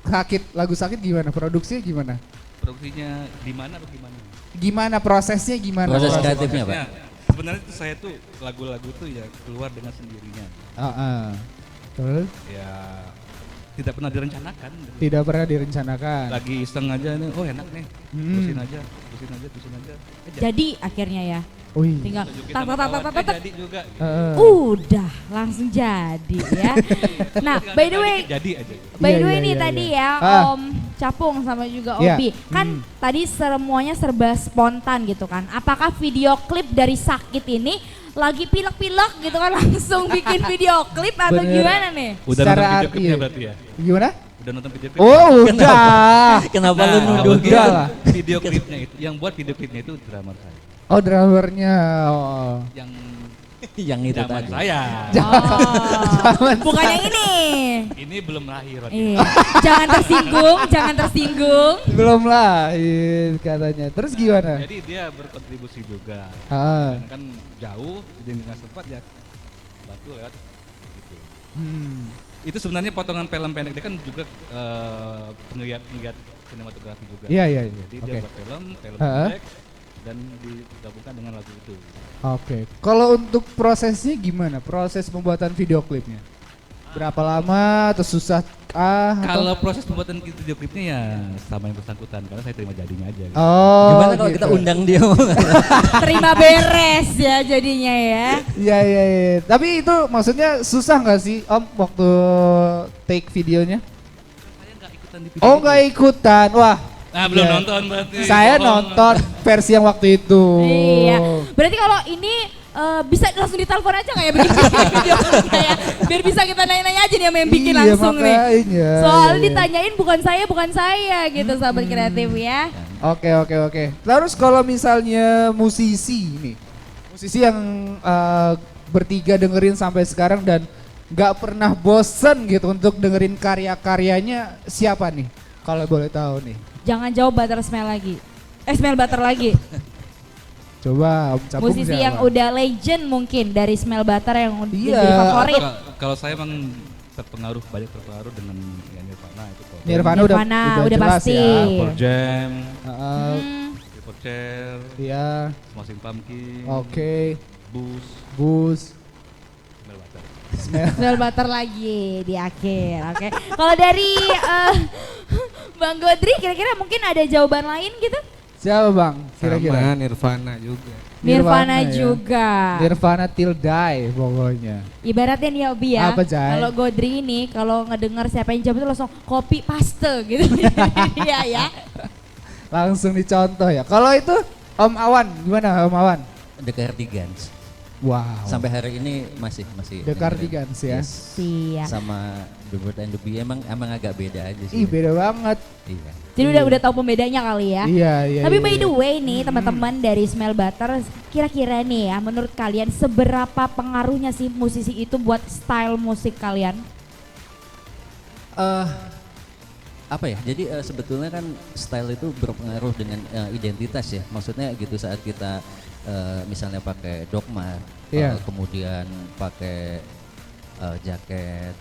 Sakit, lagu sakit gimana? Produksinya gimana? Produksinya di mana atau gimana? Gimana prosesnya gimana? Proses Kalau kreatifnya, Pak. prosesnya, sebenarnya itu saya tuh lagu-lagu tuh ya keluar dengan sendirinya. Terus Ya tidak pernah direncanakan. tidak pernah direncanakan. Lagi iseng aja nih, oh enak nih, terusin aja. Jadi akhirnya ya. Wih. Tinggal Tunjukin tak sama tak tak kawan, tak tak. jadi juga. Udah langsung jadi ya. Nah, by the way, Jadi aja. by the Iya, way iya, nih iya, tadi iya. ya Om Capung sama juga Iya. Obi. Kan tadi semuanya serba spontan gitu kan. Apakah video klip dari Sakit ini lagi pilek-pilek gitu kan langsung bikin video klip atau Bener. gimana nih? Udah Secara nonton video arti klipnya ya. berarti ya? Gimana? Udah nonton video klipnya? Oh, udah. Kenapa lu Nah, nuduh kalau Udah gitu? lah. Video klipnya itu, yang buat video klipnya itu drama saya. Oh, drivernya. Oh. Yang Yang itu zaman tadi. saya. Oh, bukan yang ini. Ini belum lahir. Iya. Jangan tersinggung, jangan tersinggung. Belum lahir katanya. Terus gimana? Jadi dia berkontribusi juga. Ah. Karena kan jauh, jadi nggak sempat ya bantu lewat gitu. Itu sebenarnya potongan film pendek dia kan juga penggiat sinematografi juga. Iya, iya, iya. Jadi Oke. dia buat film Ha-ha. pendek dan digabungkan dengan lagu itu. Oke. Kalau untuk prosesnya gimana? Proses pembuatan video klipnya? Berapa lama atau susah? Kalau proses pembuatan video klipnya ya sama yang bersangkutan karena saya terima jadinya aja. Gitu. Oh, Gimana kalau gitu. kita undang dia? Terima beres ya jadinya ya. Iya, iya, iya. Tapi itu maksudnya susah nggak sih Om waktu take videonya? Saya nggak ikutan di video Oh, itu. nggak ikutan. Wah. Nah, belum iya. nonton berarti. Saya Bohong. nonton versi yang waktu itu. Iya. Berarti kalau ini bisa langsung ditelepon aja nggak ya bikin video klipnya ya? Biar bisa kita nanya-nanya aja nih sama yang bikin Iya, langsung nih. makanya. Soalnya Iya. ditanyain bukan saya gitu sahabat kreatif ya. Oke, oke, oke. Terus kalau misalnya musisi nih, musisi yang bertiga dengerin sampai sekarang dan nggak pernah bosen gitu untuk dengerin karya-karyanya, siapa nih? Kalau boleh tahu nih. Jangan jauh butter smell lagi. Smell butter lagi. Coba Om Capung Musisi siapa? yang udah legend mungkin dari smell butter yang udah Iya. jadi favorit. Kalau saya emang banyak terpengaruh dengan ya, Nirvana itu kok. Nirvana udah udah jelas pasti. ya. Pearl Jam, Hmm. Triple Chair, Iya. Smashing Pumpkins, Oke. Bus, Bus. Smell Butter. Smell butter lagi di akhir. Oke. Kalau dari Bang Godri kira-kira mungkin ada jawaban lain gitu? Siapa Bang? Sama Kira-kira. Nirvana juga. Nirvana ya. juga. Nirvana till die pokoknya. Ibaratnya nih ya Obi ya. Apa, Jai? Kalau Godri ini kalau ngedenger siapa yang jawab itu langsung copy paste gitu. Iya ya. Langsung dicontoh ya. Kalau itu Om Awan, gimana Om Awan? The Cardigans. Wow. Sampai hari ini masih The Cardigans ya. Yes. Siap. Sama The Bird and the Bee emang agak beda aja sih. Ih, beda banget. Iya. Jadi udah tahu pembedanya kali ya. Iya, iya. Tapi iya, by iya. the way nih teman-teman dari Smell Butter, kira-kira nih ya menurut kalian seberapa pengaruhnya sih musisi itu buat style musik kalian? Apa ya? Jadi sebetulnya kan style itu berpengaruh dengan identitas ya. Maksudnya gitu saat kita misalnya pakai dogma, Iya. kemudian pakai jaket,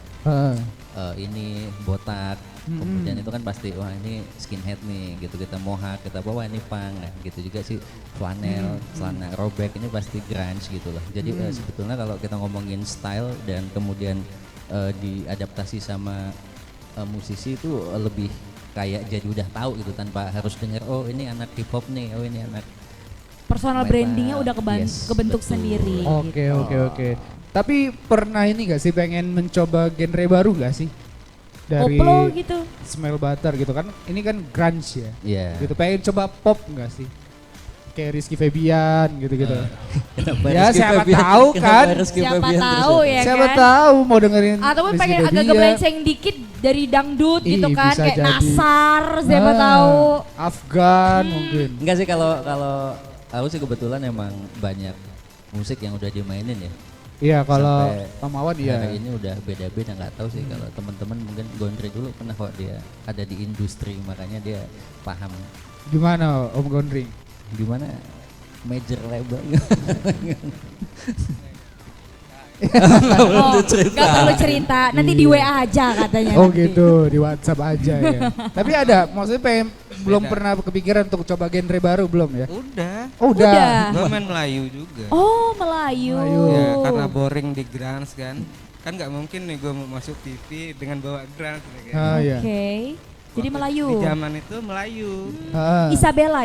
ini botak, kemudian itu kan pasti wah ini skinhead nih gitu, kita mohawk, kita bawa ini punk, nah, gitu juga sih flanel, celana robek ini pasti grunge gitu loh. Jadi sebetulnya kalau kita ngomongin style dan kemudian diadaptasi sama musisi itu lebih kayak jadi udah tahu gitu tanpa harus dengar oh ini anak hip hop nih, oh ini anak Personal metal. brandingnya udah Yes, kebentuk betul. sendiri. Oke, gitu. oke, oke. Tapi pernah ini gak sih pengen mencoba genre baru gak sih? Dari Koplo gitu. Smell Butter gitu kan. Ini kan grunge ya. Iya. Gitu pengen coba pop gak sih? Kayak Rizky Febian gitu-gitu. Kenapa Ya, Rizky siapa Febian- tahu kenapa kan? Rizky Siapa Febian terus tahu ada? ya Siapa kan? tahu mau dengerin Ataupun Rizky pengen agak Febian. geblenceng dikit dari dangdut Ih, gitu kan, bisa kayak jadi. Nasar, siapa tahu. Afgan mungkin. Enggak sih, kalau aku sih kebetulan emang banyak musik yang udah dimainin ya. Iya, kalau Sampai Om Awan iya. hari ini udah beda-beda, nggak tahu sih kalau teman-teman mungkin Gondre dulu pernah kok dia ada di industri, makanya dia paham Gimana Om Gondring? gimana major label. Oh, gak perlu cerita, nanti di WA aja katanya. Oh nanti. gitu, di WhatsApp aja ya. Tapi ada, maksudnya belum pernah kepikiran untuk coba genre baru belum ya? Udah. Oh udah. Gue main Melayu juga. Oh, Melayu. Ya, karena boring di grunge kan. Kan nggak mungkin nih gue mau masuk TV dengan bawa grunge. Gitu. Ah, iya. Oke. Jadi Melayu. Di zaman itu Melayu. Isabella.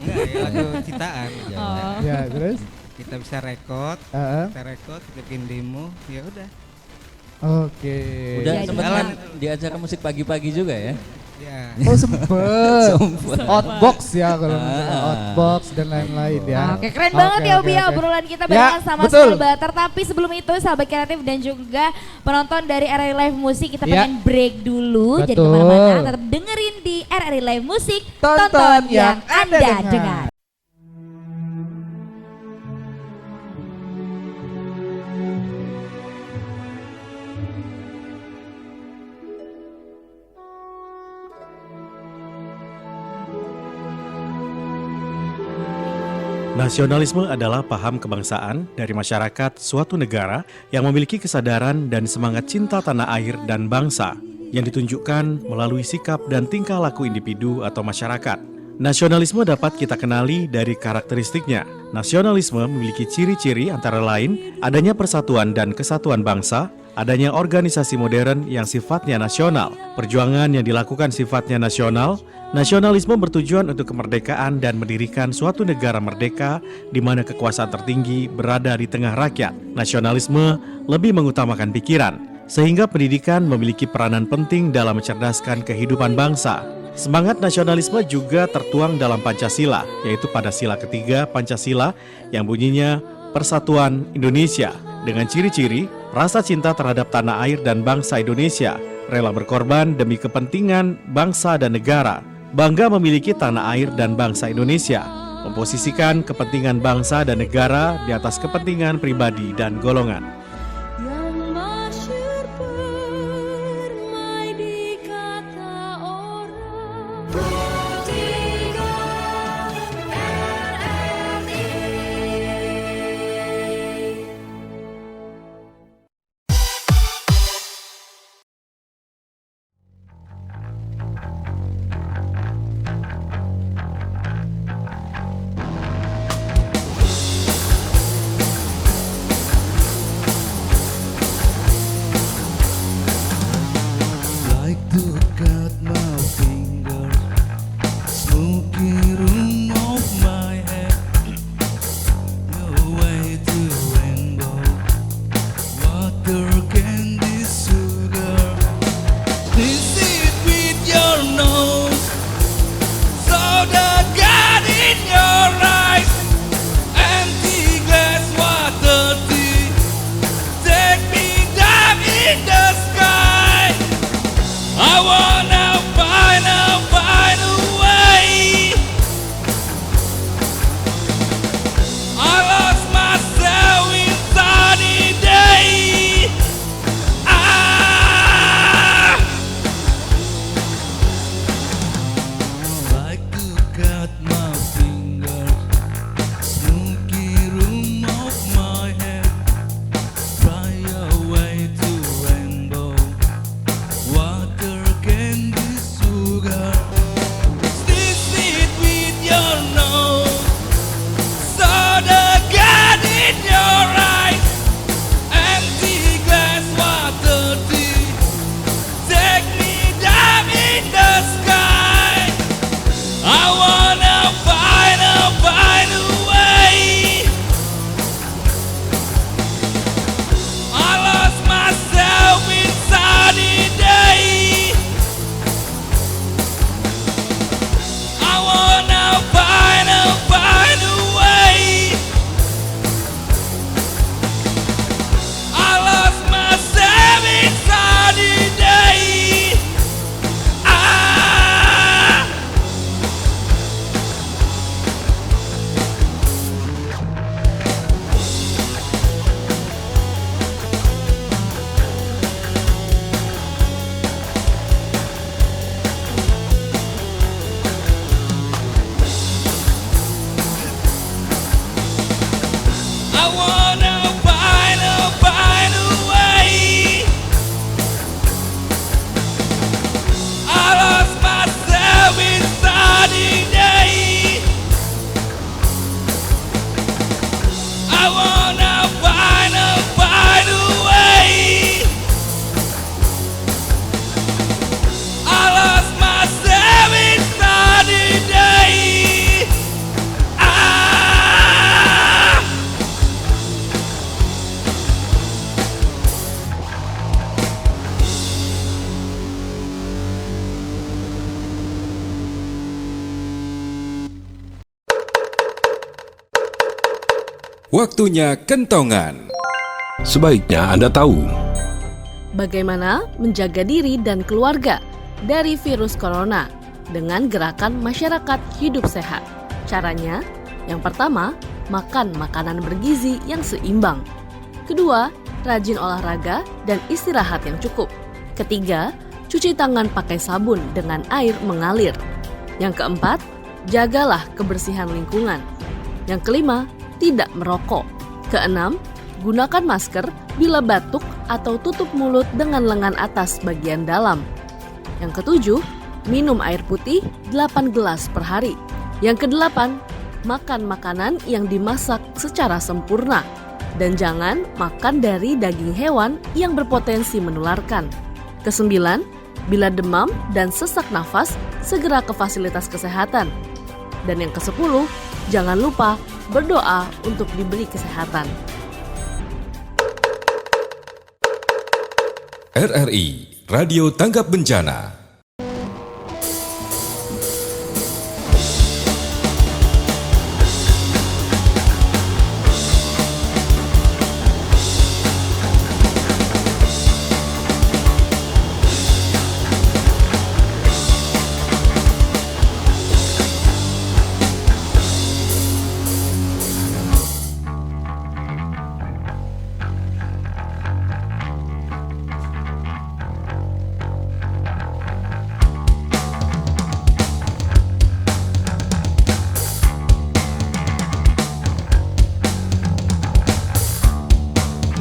Enggak ya, lagu citaan. Oh. Ya terus? Kita bisa rekod, kita bikin demo, ya udah. Oke. Udah Jadi sempet jalan. di acara musik pagi-pagi juga ya. Ya. Oh sempet. Sempet. Outbox ya kalau misalnya outbox dan lain-lain ya. Oke, keren banget ya Ubi ya oke. obrolan kita Ya, barengan sama betul. Sahabat. Tapi sebelum itu sahabat kreatif dan juga penonton dari RRI Live Musik kita Ya. pengen break dulu. Jadi Betul. kemana-mana tetap dengerin di RRI Live Musik. Tonton yang Anda dengar. dengar. Nasionalisme adalah paham kebangsaan dari masyarakat suatu negara yang memiliki kesadaran dan semangat cinta tanah air dan bangsa yang ditunjukkan melalui sikap dan tingkah laku individu atau masyarakat. Nasionalisme dapat kita kenali dari karakteristiknya. Nasionalisme memiliki ciri-ciri antara lain adanya persatuan dan kesatuan bangsa, adanya organisasi modern yang sifatnya nasional, perjuangan yang dilakukan sifatnya nasional. Nasionalisme bertujuan untuk kemerdekaan dan mendirikan suatu negara merdeka di mana kekuasaan tertinggi berada di tengah rakyat. Nasionalisme lebih mengutamakan pikiran, sehingga pendidikan memiliki peranan penting dalam mencerdaskan kehidupan bangsa. Semangat nasionalisme juga tertuang dalam Pancasila, yaitu pada sila ketiga Pancasila yang bunyinya Persatuan Indonesia, dengan ciri-ciri rasa cinta terhadap tanah air dan bangsa Indonesia, rela berkorban demi kepentingan bangsa dan negara, bangga memiliki tanah air dan bangsa Indonesia, memposisikan kepentingan bangsa dan negara di atas kepentingan pribadi dan golongan. Like to cut my finger, smoky room of my head, your way to rainbow, water, candy, sugar. This is with your nose, soda got in your eyes, empty glass water tea, take me down in the sky. I wanna find a way. I lost myself in sunny day. Like to cut my fingers, smoky room of my head, fly away to rainbow. Water, candy, alas masih bisa didai. Waktunya kentongan. Sebaiknya Anda tahu bagaimana menjaga diri dan keluarga dari virus corona dengan gerakan masyarakat hidup sehat. Caranya, yang pertama, makan makanan bergizi yang seimbang. Kedua, rajin olahraga dan istirahat yang cukup. Ketiga, cuci tangan pakai sabun dengan air mengalir. Yang keempat, jagalah kebersihan lingkungan. Yang kelima, tidak merokok. Keenam, gunakan masker bila batuk atau tutup mulut dengan lengan atas bagian dalam. Yang ketujuh, minum air putih 8 gelas per hari. Yang kedelapan, makan makanan yang dimasak secara sempurna. Dan jangan makan dari daging hewan yang berpotensi menularkan. Kesembilan, bila demam dan sesak nafas, segera ke fasilitas kesehatan. Dan yang ke-10, jangan lupa berdoa untuk diberi kesehatan. RRI Radio Tanggap Bencana.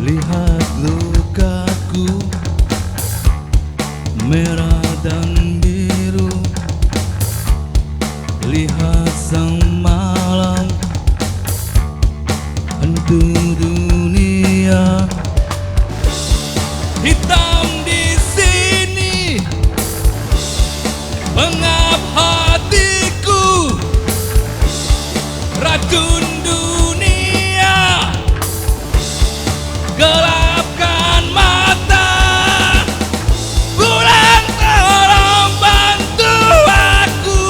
Lihat lukaku merah dan biru. Lihat sang malam hantu dunia. Hitam di sini pengap hatiku. Racun dunia gelapkan mata. Bulan tolong bantu aku.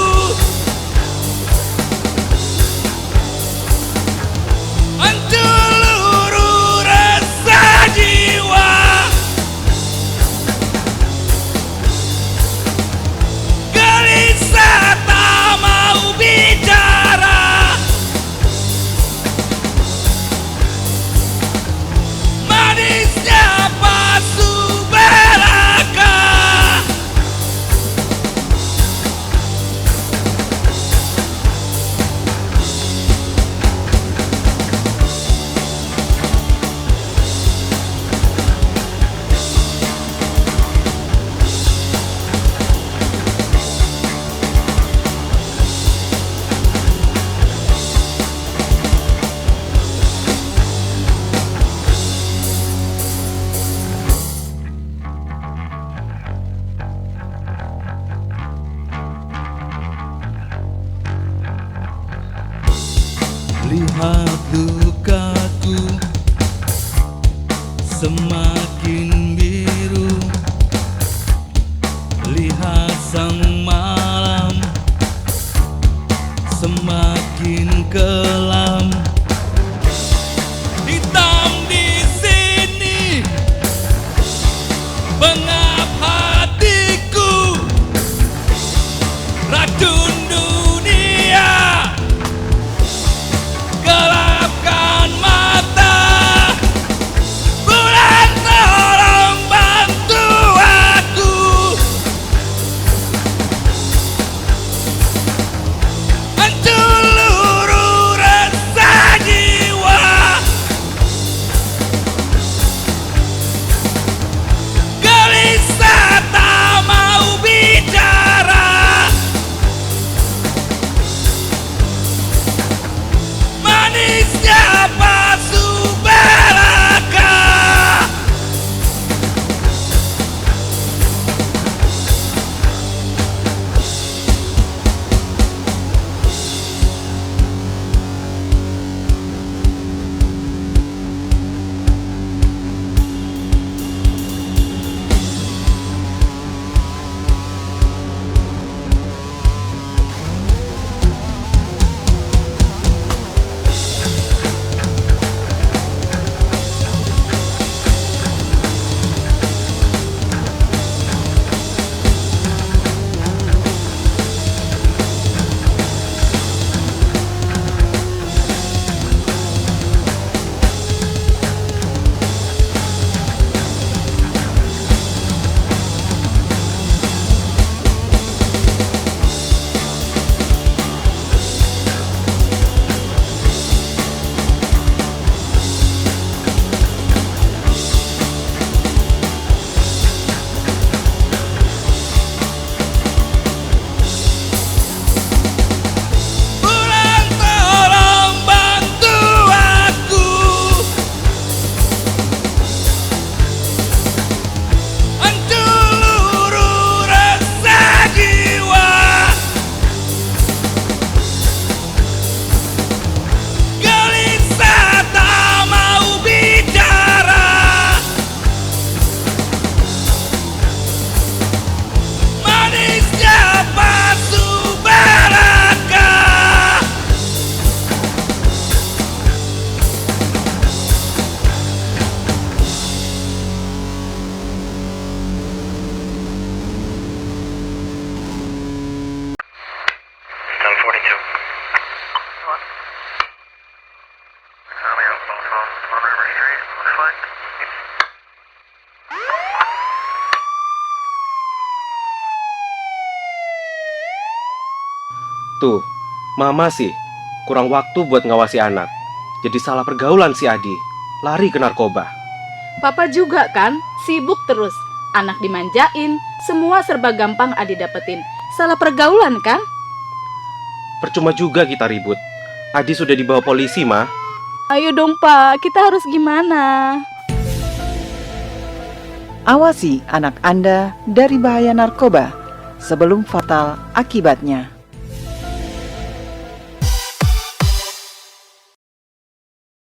Hancur luruh rasa jiwa. Gelisah tak mau bicara. Manisnya palsu belaka. Lihat lukaku semakin biru. Lihat sang malam semakin kelam. Hitam di sini pengap hatiku. Racun dunia gelapkan mata. Bulan tolong bantu aku. Hancur luruh Tuh, mama sih kurang waktu buat ngawasi anak. Jadi salah pergaulan si Adi, lari ke narkoba. Papa juga kan, sibuk terus. Anak dimanjain, semua serba gampang Adi dapetin. Salah pergaulan kan? Percuma juga kita ribut. Adi sudah dibawa polisi, Ma. Ayo dong Pak, kita harus gimana? Awasi anak Anda dari bahaya narkoba sebelum fatal akibatnya.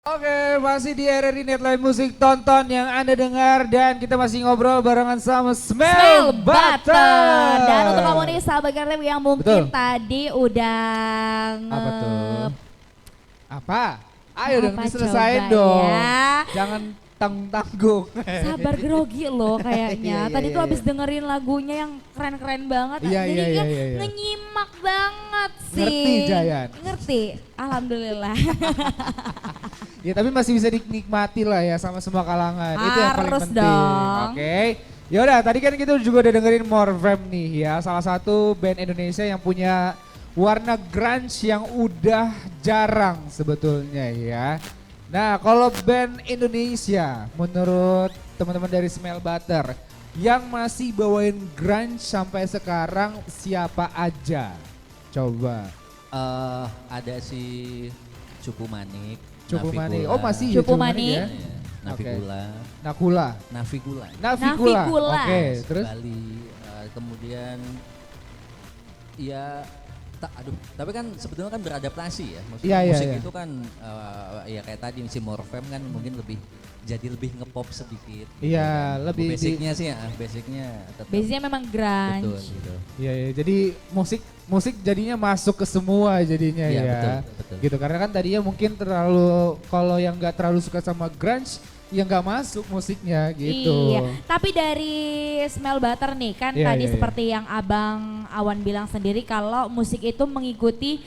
Oke, masih di RRI Netline Musik Tonton yang Anda dengar dan kita masih ngobrol barengan sama Smell Butter. Dan untuk kamu nih sahabat Kartip yang mungkin Betul. tadi udah Apa tuh? Apa? Ayo dong Apa diselesain coba dong. ya? Jangan tanggung-tanggung. Sabar grogi loh kayaknya. Iya, Tadi iya, tuh iya. abis dengerin lagunya yang keren-keren banget. Iya, Jadi iya, dia iya, iya. ngenyimak banget sih. Ngerti, Jayan? Ngerti, alhamdulillah. Ya tapi masih bisa dinikmati lah ya sama semua kalangan. Itu yang paling Harus penting. dong. Oke. Yaudah tadi kan kita juga udah dengerin Morfem nih ya. Salah satu band Indonesia yang punya warna grunge yang udah jarang sebetulnya ya. Nah kalau band Indonesia menurut teman-teman dari Smell Butter yang masih bawain grunge sampai sekarang siapa aja? Coba. Ada si Cupu Manik. Cupu Navigula. Manik. Oh masih ya Cupu Cupu Manik. ya? Iya, Navigula. Nakula. Navigula. Navigula. Navigula. Oke, terus Bali. Kemudian ya aduh, tapi kan sebetulnya kan beradaptasi ya. Maksudnya Iya, iya, musik iya. itu kan ya kayak tadi si Morfem kan mungkin jadi lebih ngepop sedikit. Iya, Kan. lebih di- basicnya sih ya, basicnya tetap. Biasanya memang grunge. Betul gitu. Iya, iya. Jadi musik jadinya masuk ke semua jadinya Iya, ya. betul, betul. Gitu karena kan tadinya mungkin terlalu kalau yang nggak terlalu suka sama grunge ya nggak masuk musiknya gitu. Iya, tapi dari Smell Butter nih kan Iya, tadi iya, iya. seperti yang Abang Awan bilang sendiri kalau musik itu mengikuti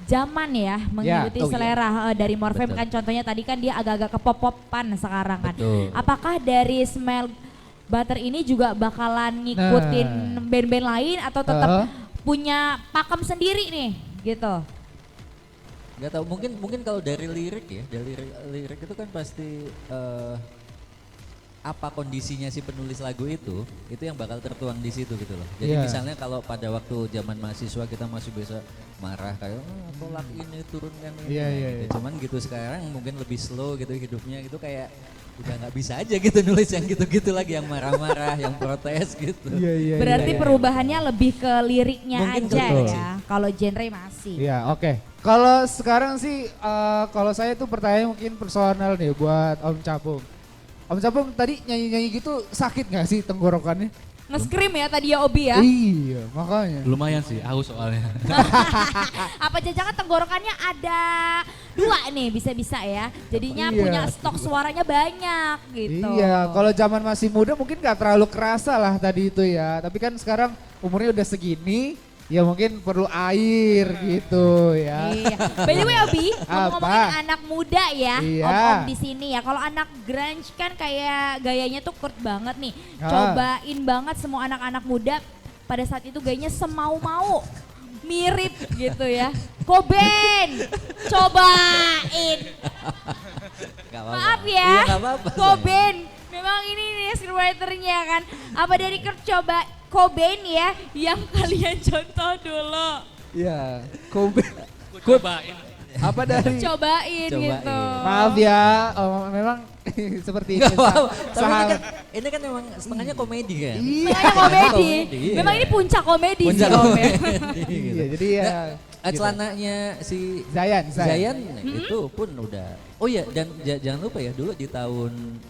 zaman ya, mengikuti Oh iya. selera dari Morfem Betul. kan contohnya tadi kan dia agak-agak ke-pop-popan sekarang kan. Betul. Apakah dari Smell Butter ini juga bakalan ngikutin band-band lain atau tetap punya pakem sendiri nih gitu? Gak tau, mungkin kalau dari lirik ya, dari lirik itu kan pasti apa kondisinya si penulis lagu itu yang bakal tertuang di situ gitu loh. Jadi Iya. misalnya kalau pada waktu zaman mahasiswa kita masih bisa marah kayak tolak ini, turunkan ini. Iya, iya, gitu. iya. Cuman gitu sekarang mungkin lebih slow gitu hidupnya gitu kayak udah nggak bisa aja gitu nulis yang gitu-gitu lagi, yang marah-marah, yang protes gitu. Iya, iya. Berarti iya. perubahannya lebih ke liriknya Mungkin aja betul. ya. Kalau genre masih. Iya, oke. Kalau sekarang sih kalau saya tuh pertanyaan mungkin personal nih buat Om Capung. Om Capung tadi nyanyi-nyanyi gitu sakit nggak sih tenggorokannya? Nge-scream ya tadi ya Obi ya. Iya, makanya. Lumayan sih, haus soalnya. Apa jangan tenggorokannya ada 2 nih bisa-bisa ya. Jadinya Iya. punya stok suaranya banyak gitu. Iya, kalau zaman masih muda mungkin nggak terlalu kerasa lah tadi itu ya. Tapi kan sekarang umurnya udah segini, ya mungkin perlu air gitu ya. Iya. By the way Obi, ngomongin anak muda ya, Iya. om-om di sini ya. Kalau anak grunge kan kayak gayanya tuh Kurt banget nih. Cobain banget semua anak-anak muda pada saat itu gayanya semau-mau. Mirip gitu ya. Cobain, cobain. Gak apa-apa. Maaf ya, Iya, gak apa-apa, Cobain. Memang ini nih screenwriternya kan. Apa dari Kurt coba Cobain ya, yang kalian contoh dulu. Iya, Cobain. Cobain. Apa dari? Cobain gitu. Maaf ya, memang seperti ini. Gak apa-apa. Tapi Sahabat. ini kan memang setengahnya komedi kan. Makanya komedi. Iya. Memang ini puncak komedi Puncak sih Om ya. komedi gitu. Iya, jadi ya. Nah, celananya si Zayan. itu pun udah. Oh iya, dan jangan lupa ya dulu di tahun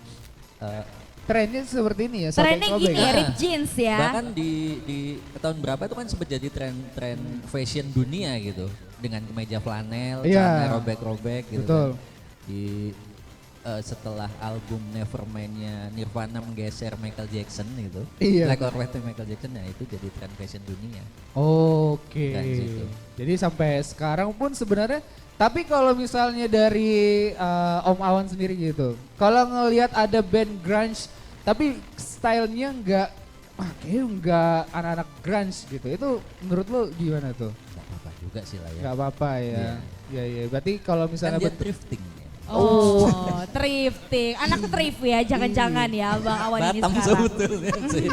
Trennya seperti ini ya. Trennya sobek-sobek. gini, ripped jeans ya. Bahkan di tahun berapa itu kan sempat jadi tren fashion dunia gitu dengan kemeja flanel, Iya. celana robek-robek gitu. Betul. Di setelah album Nevermind-nya Nirvana menggeser Michael Jackson gitu. Iya. Black or White Michael Jackson ya itu jadi tren fashion dunia. Oke. Dari situ. Jadi sampai sekarang pun sebenarnya, tapi kalau misalnya dari Om Awan sendiri gitu, kalau ngelihat ada band grunge, tapi stylenya kayaknya nggak anak-anak grunge gitu, itu menurut lo gimana tuh? juga sih lah ya. Nggak apa-apa ya. Iya. Berarti kalau misalnya Kan dia thrifting. Oh, thrifting. Anak thrift ya, jangan-jangan ya Bang Awan ini Batam sekarang. sebetulnya sih.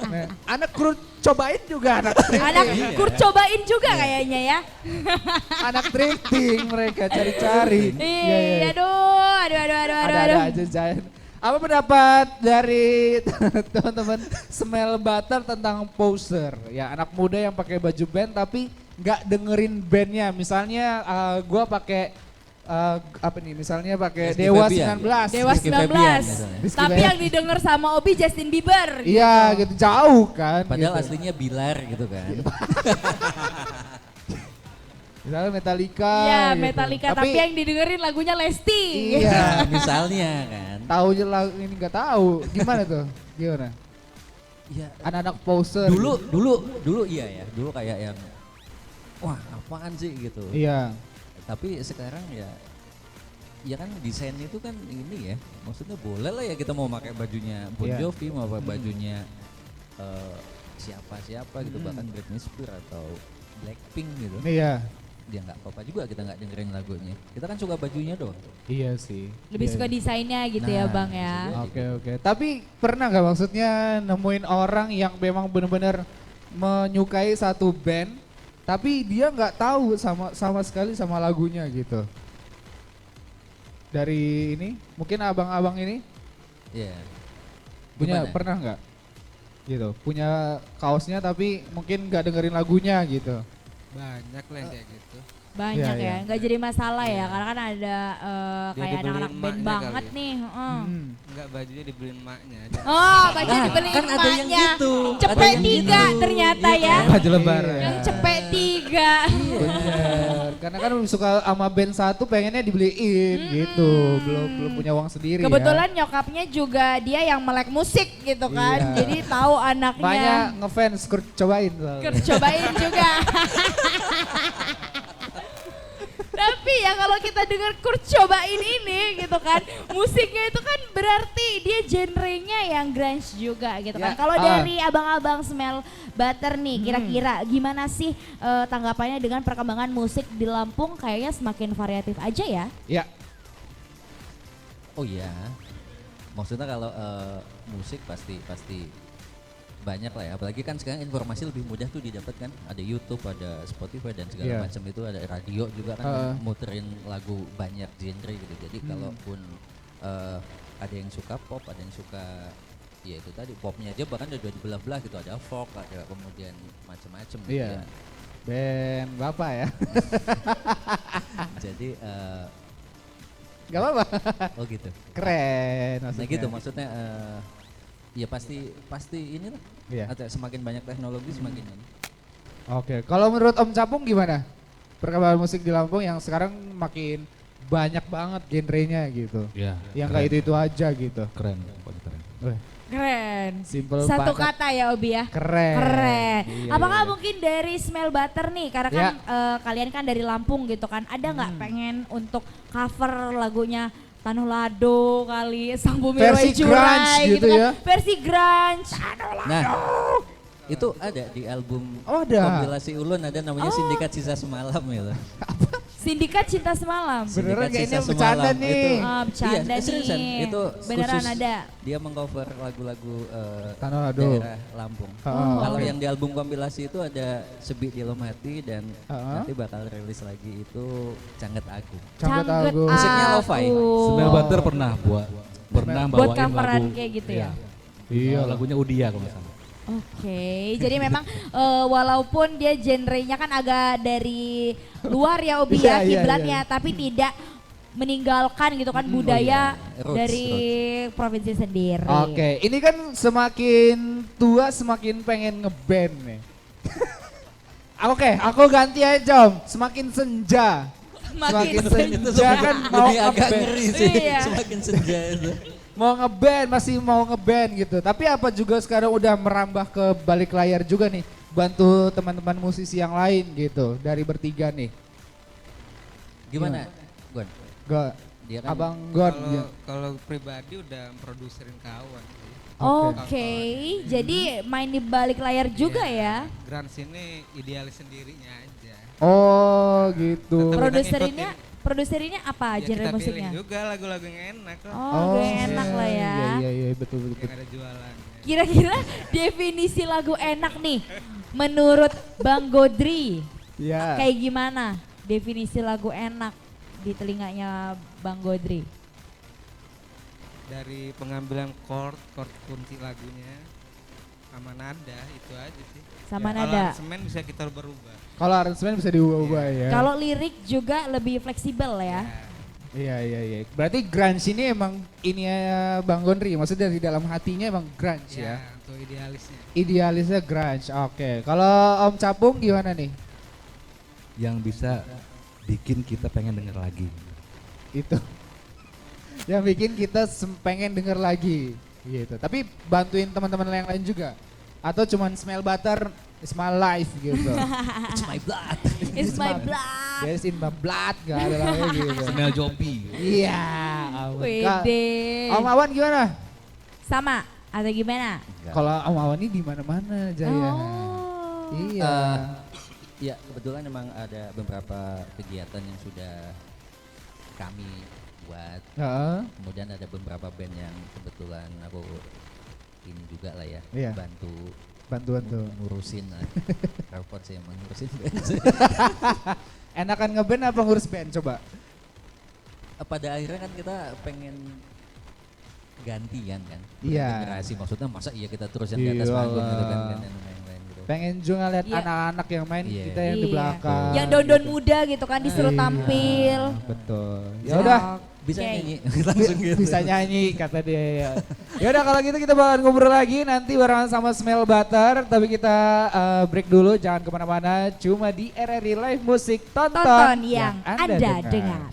Nah, anak kur cobain juga anak thrifting. Anak kur cobain juga kayaknya ya. Anak thrifting mereka cari-cari. Iya, aduh. Ada aja Giant. Apa pendapat dari teman-teman Smell Butter tentang poser? Ya anak muda yang pakai baju band tapi nggak dengerin bandnya. Misalnya gua pakai apa nih? Misalnya pakai Rizky Dewa Febian. 19. Dewa Rizky 19. Febian misalnya. Rizky Tapi Febian. yang didengar sama Obi Justin Bieber. Iya gitu jauh kan. Padahal gitu. aslinya Bilar gitu kan. Misalnya Metallica. Iya, gitu. Metallica tapi yang didengerin lagunya Lesti. Iya. Misalnya kan. Taunya lagu ini nggak tahu. Gimana tuh? Gimana? Iya. Anak-anak poser. Dulu iya ya. Dulu kayak yang wah apaan sih gitu. Iya. Tapi sekarang ya kan desain itu kan ini ya. Maksudnya boleh lah ya kita mau pakai bajunya Bon Iya. Jovi, mau pakai bajunya siapa gitu, bahkan Britney Spears atau Blackpink gitu. Iya. Dia nggak apa-apa juga kita nggak dengerin lagunya. Kita kan suka bajunya doang. Iya sih. Lebih Iya, suka iya. desainnya gitu ya Nah, Bang ya. Oke. Tapi pernah nggak maksudnya nemuin orang yang memang benar-benar menyukai satu band, tapi dia nggak tahu sama sekali sama lagunya gitu. Dari ini, mungkin abang-abang ini Iya. punya Gimana? pernah nggak? Gitu, punya kaosnya tapi mungkin nggak dengerin lagunya gitu. Banyak lah yang kayak gitu. Banyak Iya, ya, iya. nggak jadi masalah ya, karena kan ada Dia kayak dibeliin anak-anak band emaknya banget kali ya. nih. Enggak, bajunya dibeliin emaknya. Oh, baju dibeliin kan ada yang emaknya. gitu. Cepet Ada yang 3 gitu. ternyata Iya ya. kan? Baju lebaran. Yang cepet 3. Bener. Karena kan suka sama band satu pengennya dibeliin gitu, belum punya uang sendiri. Kebetulan nyokapnya juga dia yang melek musik gitu kan, Iya. jadi tahu ya. Banyak anaknya. ngefans, Kurt cobain. soalnya. Cobain juga. Tapi ya kalau kita dengar Kurt cobain ini gitu kan, musiknya itu kan berarti dia genrenya yang grunge juga gitu kan. Ya, Kalau dari abang-abang Smell Butter nih, kira-kira gimana sih tanggapannya dengan perkembangan musik di Lampung? Kayaknya semakin variatif aja ya. Ya, Oh iya. Maksudnya kalau musik pasti banyak lah ya. Apalagi kan sekarang informasi lebih mudah tuh didapatkan. Ada YouTube, ada Spotify dan segala Iya. macam itu. Ada radio juga kan muterin lagu banyak genre gitu. Jadi kalaupun ada yang suka pop, ada yang suka ya itu tadi popnya aja bahkan udah dibelah-belah gitu. Ada folk, ada kemudian macam-macam gitu iya. ya. Band Bapak ya. Jadi Gak apa-apa. oh gitu. Keren Nah maksudnya. gitu maksudnya ya pasti inilah. Iya. Atau semakin banyak teknologi semakin ini. Oke, kalau menurut Om Capung gimana? Perkembangan musik di Lampung yang sekarang makin banyak banget genrenya gitu. Iya. Yang kayak itu aja gitu. Keren, pokoknya keren. Weh, Keren. simple Satu padat. kata ya Obi ya. Keren. Keren. Iya, Apakah iya. mungkin dari Smell Butter nih, karena kan kalian kan dari Lampung gitu kan, ada nggak pengen untuk cover lagunya Tanuh Lado kali, Sang Bumi Versi Roy Jurai grunge gitu kan. ya? Versi grunge. Nah, itu ada di album Oh, ada. kompilasi Ulun ada namanya Sindikat Sisa Semalam gitu. Sindikat Cinta Semalam. Beneran Sindikat kayaknya Sisa bercanda Semalam nih. itu. Ah, bercanda iya, seriusan. nih. Itu Beneran khusus ada. Dia mengcover lagu-lagu Tanah Lado. daerah Lampung. Oh, Kalau oke. yang di album kompilasi itu ada Sebi di Lom Hati dan Oh. nanti bakal rilis lagi itu Cangget Aku. Cangget Cangget Aku. Musiknya lo-fi. Smell Butter pernah Buat bawain coveran lagu. kayak gitu ya? Iya, lagunya Udia kalau nggak salah. Oke, jadi memang walaupun dia genrenya kan agak dari luar ya Obi ya, Iya, iya, kiblatnya, iya. tapi tidak meninggalkan gitu kan budaya Roots, dari provinsi sendiri. Oke, ini kan semakin tua semakin pengen ngeband nih. Oke, aku ganti aja Om, semakin senja. Semakin senja kan mau Lebih agak ngeband. ngeri sih, Iya. semakin senja itu. Mau ngeband, masih mau ngeband gitu. Tapi apa juga sekarang udah merambah ke balik layar juga nih. Bantu teman-teman musisi yang lain gitu, dari bertiga nih. Gimana, Gon? Go, Dia kan Abang Gon. Kalau pribadi udah produserin kawan sih. Oke, jadi main di balik layar juga ya. Grunge ini idealis sendirinya aja. Oh gitu. Produserinya apa Ya genre kita musiknya? pilih juga lagu-lagu yang enak kok. Oh, yang enak lah ya. Iya betul. Yang ada jualan. Kira-kira definisi lagu enak nih menurut Bang Godri Ya. kayak gimana definisi lagu enak di telinganya Bang Godri? Dari pengambilan chord kunci lagunya sama nada itu aja sih. Sama Kalau nada. aransemen bisa kita berubah. Kalau aransemen bisa diubah ya. Kalau lirik juga lebih fleksibel ya. Iya. Berarti grunge ini emang ini ya Bang Gondri, maksudnya dari dalam hatinya emang grunge ya. Untuk idealisnya. Idealisnya grunge. Oke. Kalau Om Capung gimana nih? Yang bisa bikin kita pengen denger lagi. Itu. Yang bikin kita pengen denger lagi gitu. Tapi bantuin teman-teman yang lain juga. Atau cuman smell butter is my life gitu. It's my blood. It's my blood. Yes, in my blood gak ada lagi gitu. Smell Joby. Iya. Wede. Om Awan gimana? Sama atau gimana? Kalau Om Awan ini di mana-mana Jaya. Iya. Ya kebetulan memang ada beberapa kegiatan yang sudah kami buat. Kemudian ada beberapa band yang kebetulan aku ini juga lah ya, Iya. bantu ngurusin repot sih emang ngurusin band. Enakan ngeband apa ngurus band coba? Pada akhirnya kan kita pengen gantian kan, Iya. generasi maksudnya masa iya kita terus yang di atas panggung gitu kan yang lain-lain gitu. Pengen juga lihat Iya. anak-anak yang main, Iya. kita yang di Iya. belakang. Yang don-don muda gitu kan disuruh Iya. tampil. Betul. Ya Bisa- udah, bisa Oke. nyanyi langsung gitu. bisa nyanyi kata dia. Ya udah kalau gitu kita bakalan ngobrol lagi nanti barengan sama Smell Butter. Tapi kita break dulu, jangan kemana-mana. Cuma di RRI Live Musik Tonton yang Anda dengar.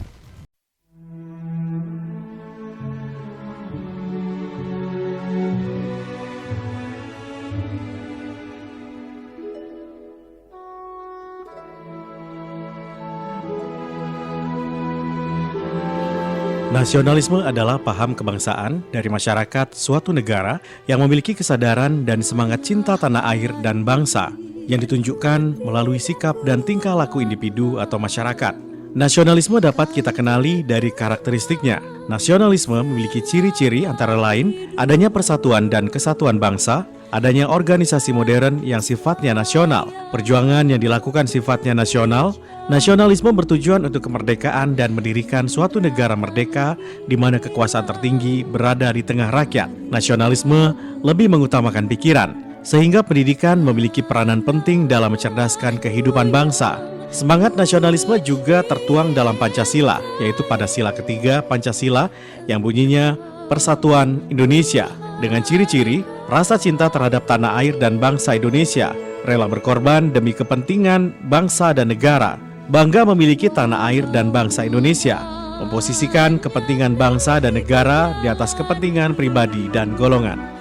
Nasionalisme adalah paham kebangsaan dari masyarakat suatu negara yang memiliki kesadaran dan semangat cinta tanah air dan bangsa yang ditunjukkan melalui sikap dan tingkah laku individu atau masyarakat. Nasionalisme dapat kita kenali dari karakteristiknya. Nasionalisme memiliki ciri-ciri antara lain adanya persatuan dan kesatuan bangsa, adanya organisasi modern yang sifatnya nasional, perjuangan yang dilakukan sifatnya nasional. Nasionalisme bertujuan untuk kemerdekaan dan mendirikan suatu negara merdeka di mana kekuasaan tertinggi berada di tengah rakyat. Nasionalisme lebih mengutamakan pikiran, sehingga pendidikan memiliki peranan penting dalam mencerdaskan kehidupan bangsa. Semangat nasionalisme juga tertuang dalam Pancasila, yaitu pada sila ketiga Pancasila yang bunyinya Persatuan Indonesia, dengan ciri-ciri rasa cinta terhadap tanah air dan bangsa Indonesia, rela berkorban demi kepentingan bangsa dan negara, bangga memiliki tanah air dan bangsa Indonesia, memposisikan kepentingan bangsa dan negara di atas kepentingan pribadi dan golongan.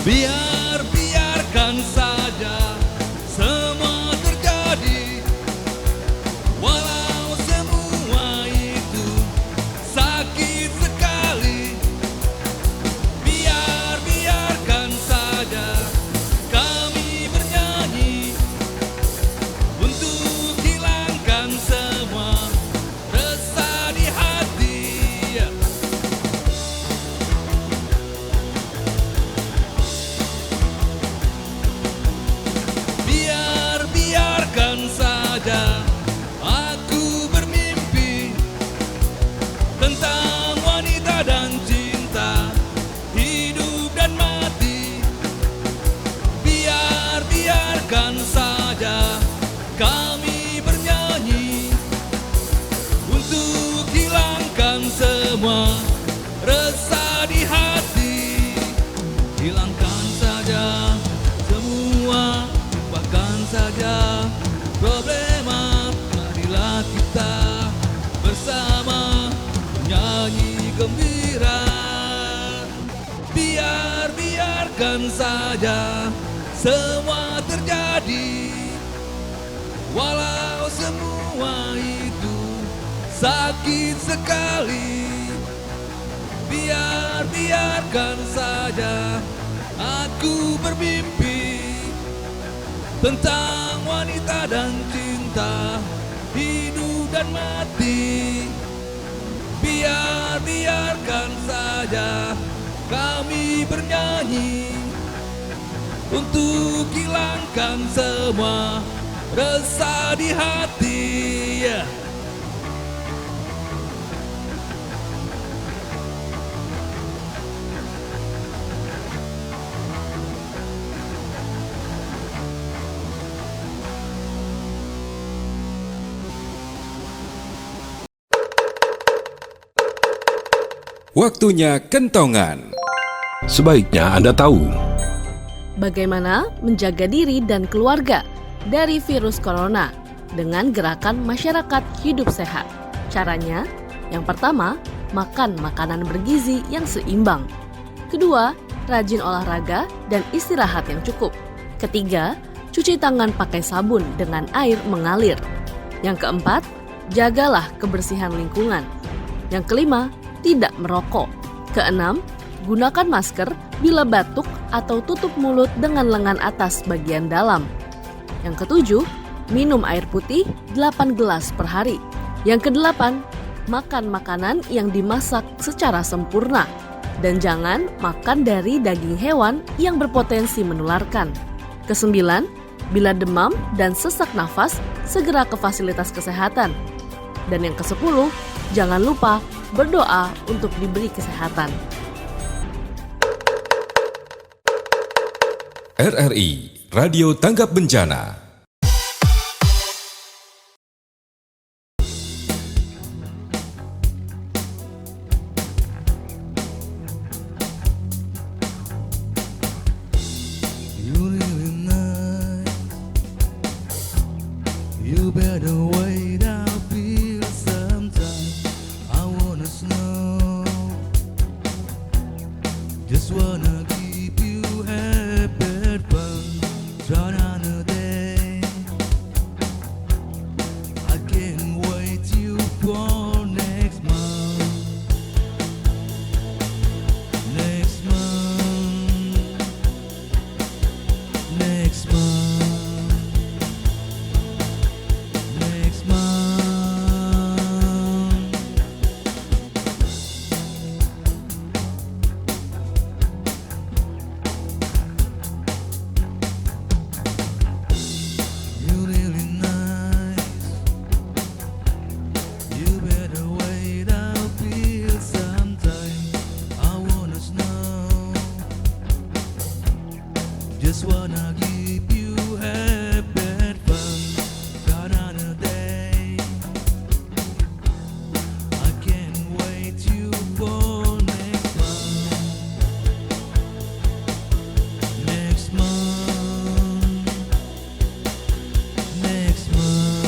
Biarkan saja semua terjadi, walau semua itu sakit sekali. Biarkan saja kami bernyanyi untuk hilangkan semua resah di hati. semua resah di hati. Hilangkan saja semua, lupakan saja problema. Marilah kita bersama nyanyi gembira. Biarkan saja semua terjadi, walau semua itu sakit sekali. Biarkan saja aku bermimpi tentang wanita dan cinta, hidup dan mati. Biarkan saja kami bernyanyi untuk hilangkan semua resah di hati. Waktunya kentongan. Sebaiknya Anda tahu Bagaimana menjaga diri dan keluarga dari virus corona dengan gerakan masyarakat hidup sehat. Caranya, yang pertama, makan makanan bergizi yang seimbang. Kedua, rajin olahraga dan istirahat yang cukup. Ketiga, cuci tangan pakai sabun dengan air mengalir. Yang keempat, jagalah kebersihan lingkungan. Yang kelima, tidak merokok. Keenam, gunakan masker bila batuk atau tutup mulut dengan lengan atas bagian dalam. Yang ketujuh, minum air putih 8 gelas per hari. Yang kedelapan, makan makanan yang dimasak secara sempurna. Dan jangan makan dari daging hewan yang berpotensi menularkan. Kesembilan, bila demam dan sesak nafas, segera ke fasilitas kesehatan. Dan yang ke-10, jangan lupa berdoa untuk diberi kesehatan. RRI Radio Tanggap Bencana. You better wait, I feel sometime. I wanna snow. Just wanna keep you happy, fun. Try another day. I can't wait you for next month. Next month. Next month. Just wanna keep you happy and fun. Got on a day. I can't wait you for next month. Next month. Next month.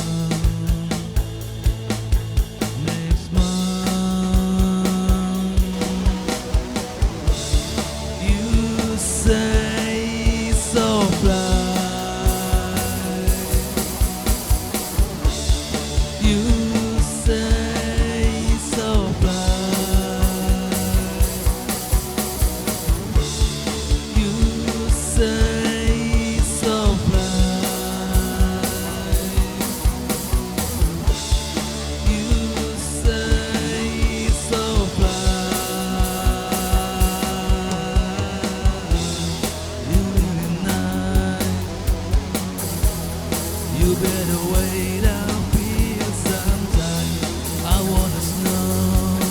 Next month. You say so fly. You say so fly. You say so fly. You say so You better wait, I'll feel sometime. I wanna snow.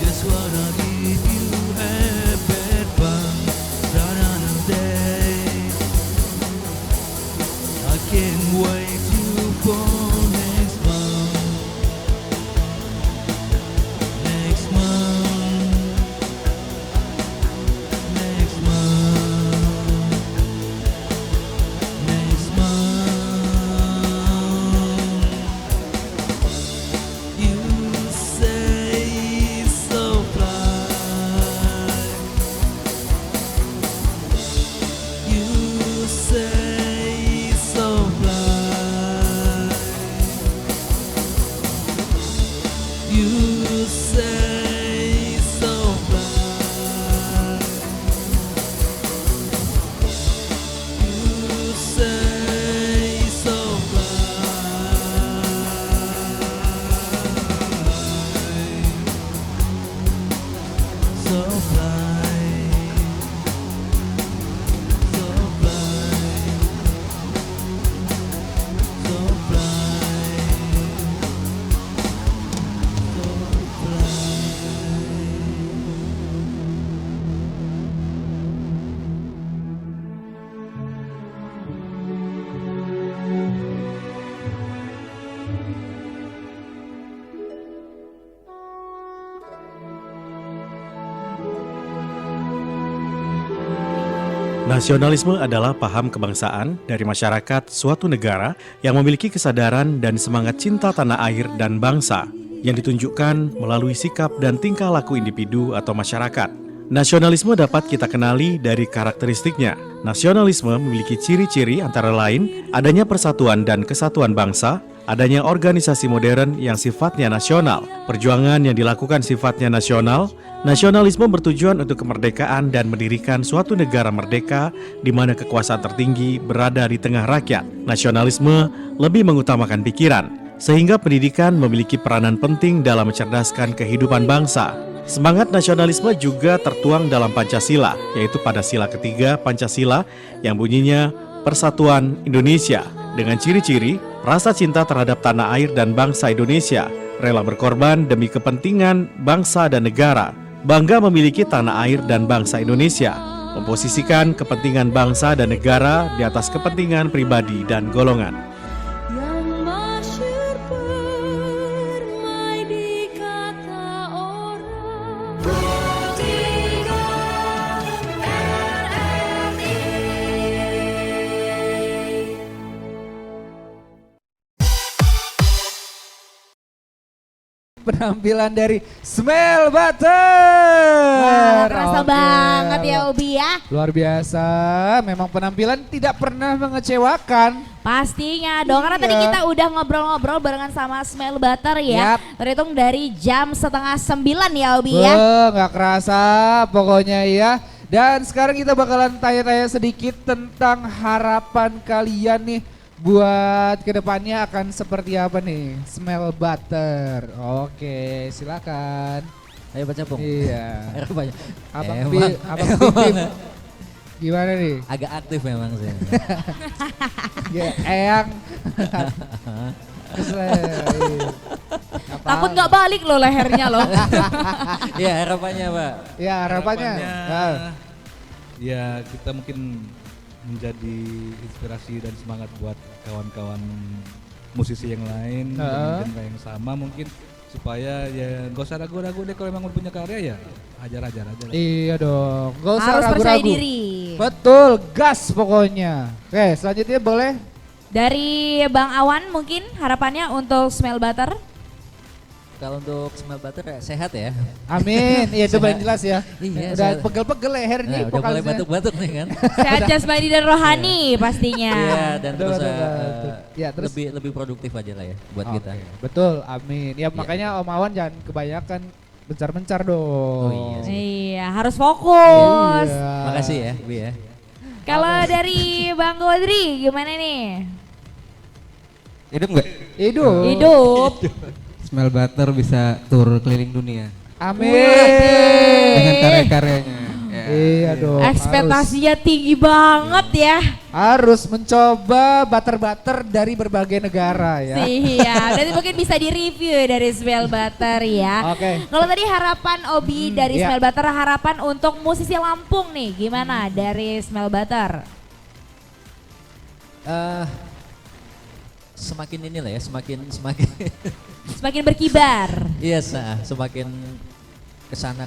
Just wanna keep you happy and fun. Right on a day. I can't wait you for next month. Nasionalisme adalah paham kebangsaan dari masyarakat suatu negara yang memiliki kesadaran dan semangat cinta tanah air dan bangsa yang ditunjukkan melalui sikap dan tingkah laku individu atau masyarakat. Nasionalisme dapat kita kenali dari karakteristiknya. Nasionalisme memiliki ciri-ciri antara lain adanya persatuan dan kesatuan bangsa, adanya organisasi modern yang sifatnya nasional, perjuangan yang dilakukan sifatnya nasional. Nasionalisme bertujuan untuk kemerdekaan dan mendirikan suatu negara merdeka di mana kekuasaan tertinggi berada di tengah rakyat. Nasionalisme lebih mengutamakan pikiran, sehingga pendidikan memiliki peranan penting dalam mencerdaskan kehidupan bangsa. Semangat nasionalisme juga tertuang dalam Pancasila, yaitu pada sila ketiga Pancasila yang bunyinya Persatuan Indonesia, dengan ciri-ciri rasa cinta terhadap tanah air dan bangsa Indonesia, rela berkorban demi kepentingan bangsa dan negara, bangga memiliki tanah air dan bangsa Indonesia, memposisikan kepentingan bangsa dan negara di atas kepentingan pribadi dan golongan. Penampilan dari Smell Butter. Wah, kerasa Oke. banget ya Obi ya. Luar biasa, memang penampilan tidak pernah mengecewakan. Pastinya dong, karena tadi Iya. kita udah ngobrol-ngobrol barengan sama Smell Butter ya. Terhitung dari jam 8:30 ya Obi ya. Nggak kerasa pokoknya ya. Dan sekarang kita bakalan tanya-tanya sedikit tentang harapan kalian nih buat kedepannya akan seperti apa nih Smell Butter. Oke, silakan. Ayo baca Bung. Iya. Harapannya. Abang Emang. Abang Bim. Gimana nih? Agak aktif memang sih. Ya, Eyang. Takut nggak balik loh lehernya loh. Ya harapannya Pak. Ya harapannya. Ya kita mungkin menjadi inspirasi dan semangat buat kawan-kawan musisi yang lain dengan genre yang sama mungkin, supaya ya gak usah ragu-ragu deh kalau memang punya karya ya hajar-hajar aja lah. Iya dong, gak usah Harus percaya ragu-ragu. diri. Betul, gas pokoknya. Oke, selanjutnya boleh. Dari Bang Awan mungkin harapannya untuk Smell Butter. Kalau untuk Smell Butter ya sehat ya. Amin, iya coba yang jelas ya. Iya, Udah sehat. pegel-pegel leher nih Nah, udah mulai vokalisnya. batuk-batuk nih kan. Sehat jasmani dan rohani pastinya. Iya dan Betul, terus, betul. Ya, terus lebih produktif aja lah ya buat Oke, kita. Betul, amin. Ya makanya Om Awan jangan kebanyakan bencar-bencar dong. Oh iya sih. Iya, harus fokus. Iya. Makasih ya Bi ya. Kalau dari Bang Godri gimana nih? Hidup nggak? Hidup. Smell Butter bisa tur keliling dunia Amin. dengan karya-karyanya. Ya. Iya dong. Ekspektasinya tinggi banget ya. Harus mencoba butter-butter dari berbagai negara ya. Iya, berarti mungkin bisa direview dari Smell Butter ya. Oke. Kalau tadi harapan Obi dari iya. Smell Butter, harapan untuk musisi Lampung nih gimana dari Smell Butter? Semakin inilah ya, semakin Semakin berkibar. iya semakin kesana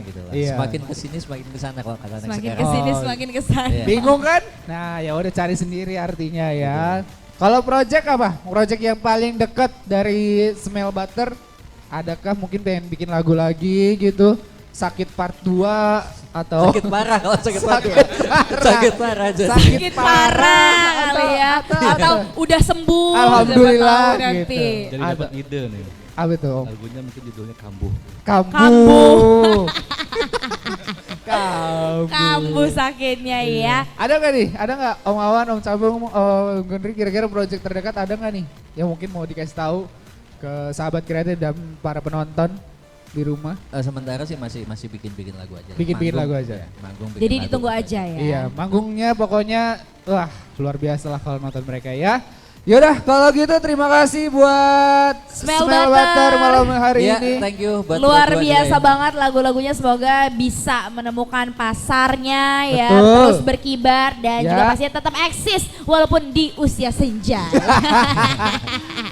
gitu lah. Iya. Semakin kesini semakin kesana kalau kata anak Semakin sekarang. kesini Oh, semakin kesana. Iya. Bingung kan? Nah ya udah cari sendiri artinya ya. Kalau project apa? Project yang paling dekat dari Smell Butter? Adakah mungkin pengen bikin lagu lagi gitu? Sakit part 2 atau Sakit parah kalau sakit parah. Sakit parah aja. Sakit parah kali ya. Atau udah sembuh. Alhamdulillah siapa tahu nanti. gitu. Jadi dapat ide nih. Apa tuh Om? Lagunya mungkin judulnya Kambuh. Kambuh. Kambuh sakitnya ya. Ada nggak nih? Ada nggak Om Awan, Om Cabung, Om Gendri kira-kira project terdekat ada nggak nih? Yang mungkin mau dikasih tahu ke sahabat kreatif dan para penonton di rumah? Sementara sih masih bikin lagu aja. Bikin lagu aja. Ya, manggung bikin Jadi lagu. ditunggu aja ya. Iya, manggungnya pokoknya wah luar biasa lah kalau nonton mereka ya. Yaudah kalau gitu terima kasih buat Smell Butter Butter malam hari Iya, ini. thank you buat Luar berdua biasa juga ya. banget lagu-lagunya, semoga bisa menemukan pasarnya ya, Betul. terus berkibar dan Ya. juga pastinya tetap eksis walaupun di usia senja.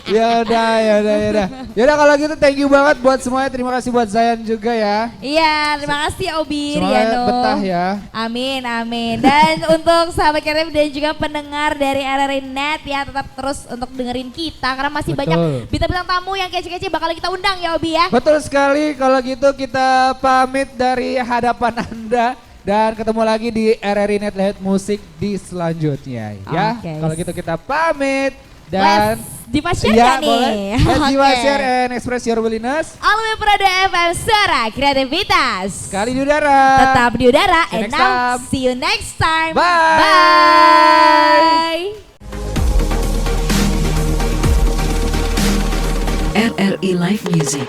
Yaudah kalau gitu thank you banget buat semuanya. Terima kasih buat Zayan juga ya. Iya, terima kasih Obi Semuanya Riano. betah ya. Amin, amin. Dan untuk sahabat kreatif dan juga pendengar dari RRI Net ya, tetap terus untuk dengerin kita karena masih Betul. banyak bintang-bintang tamu yang kece-kece bakal kita undang ya Obi ya. Betul sekali, kalau gitu kita pamit dari hadapan Anda dan ketemu lagi di RRI Net Lihat Musik di selanjutnya ya. Oke. Kalau gitu kita pamit dan Diva-share ya, nih? boleh. Let's Oke. Diva-share and express your willingness. Alwe Prado FM Suara Kreativitas. Sekali di udara. Tetap di udara. See you And next now, time. see you next time. Bye. RRI Live Music.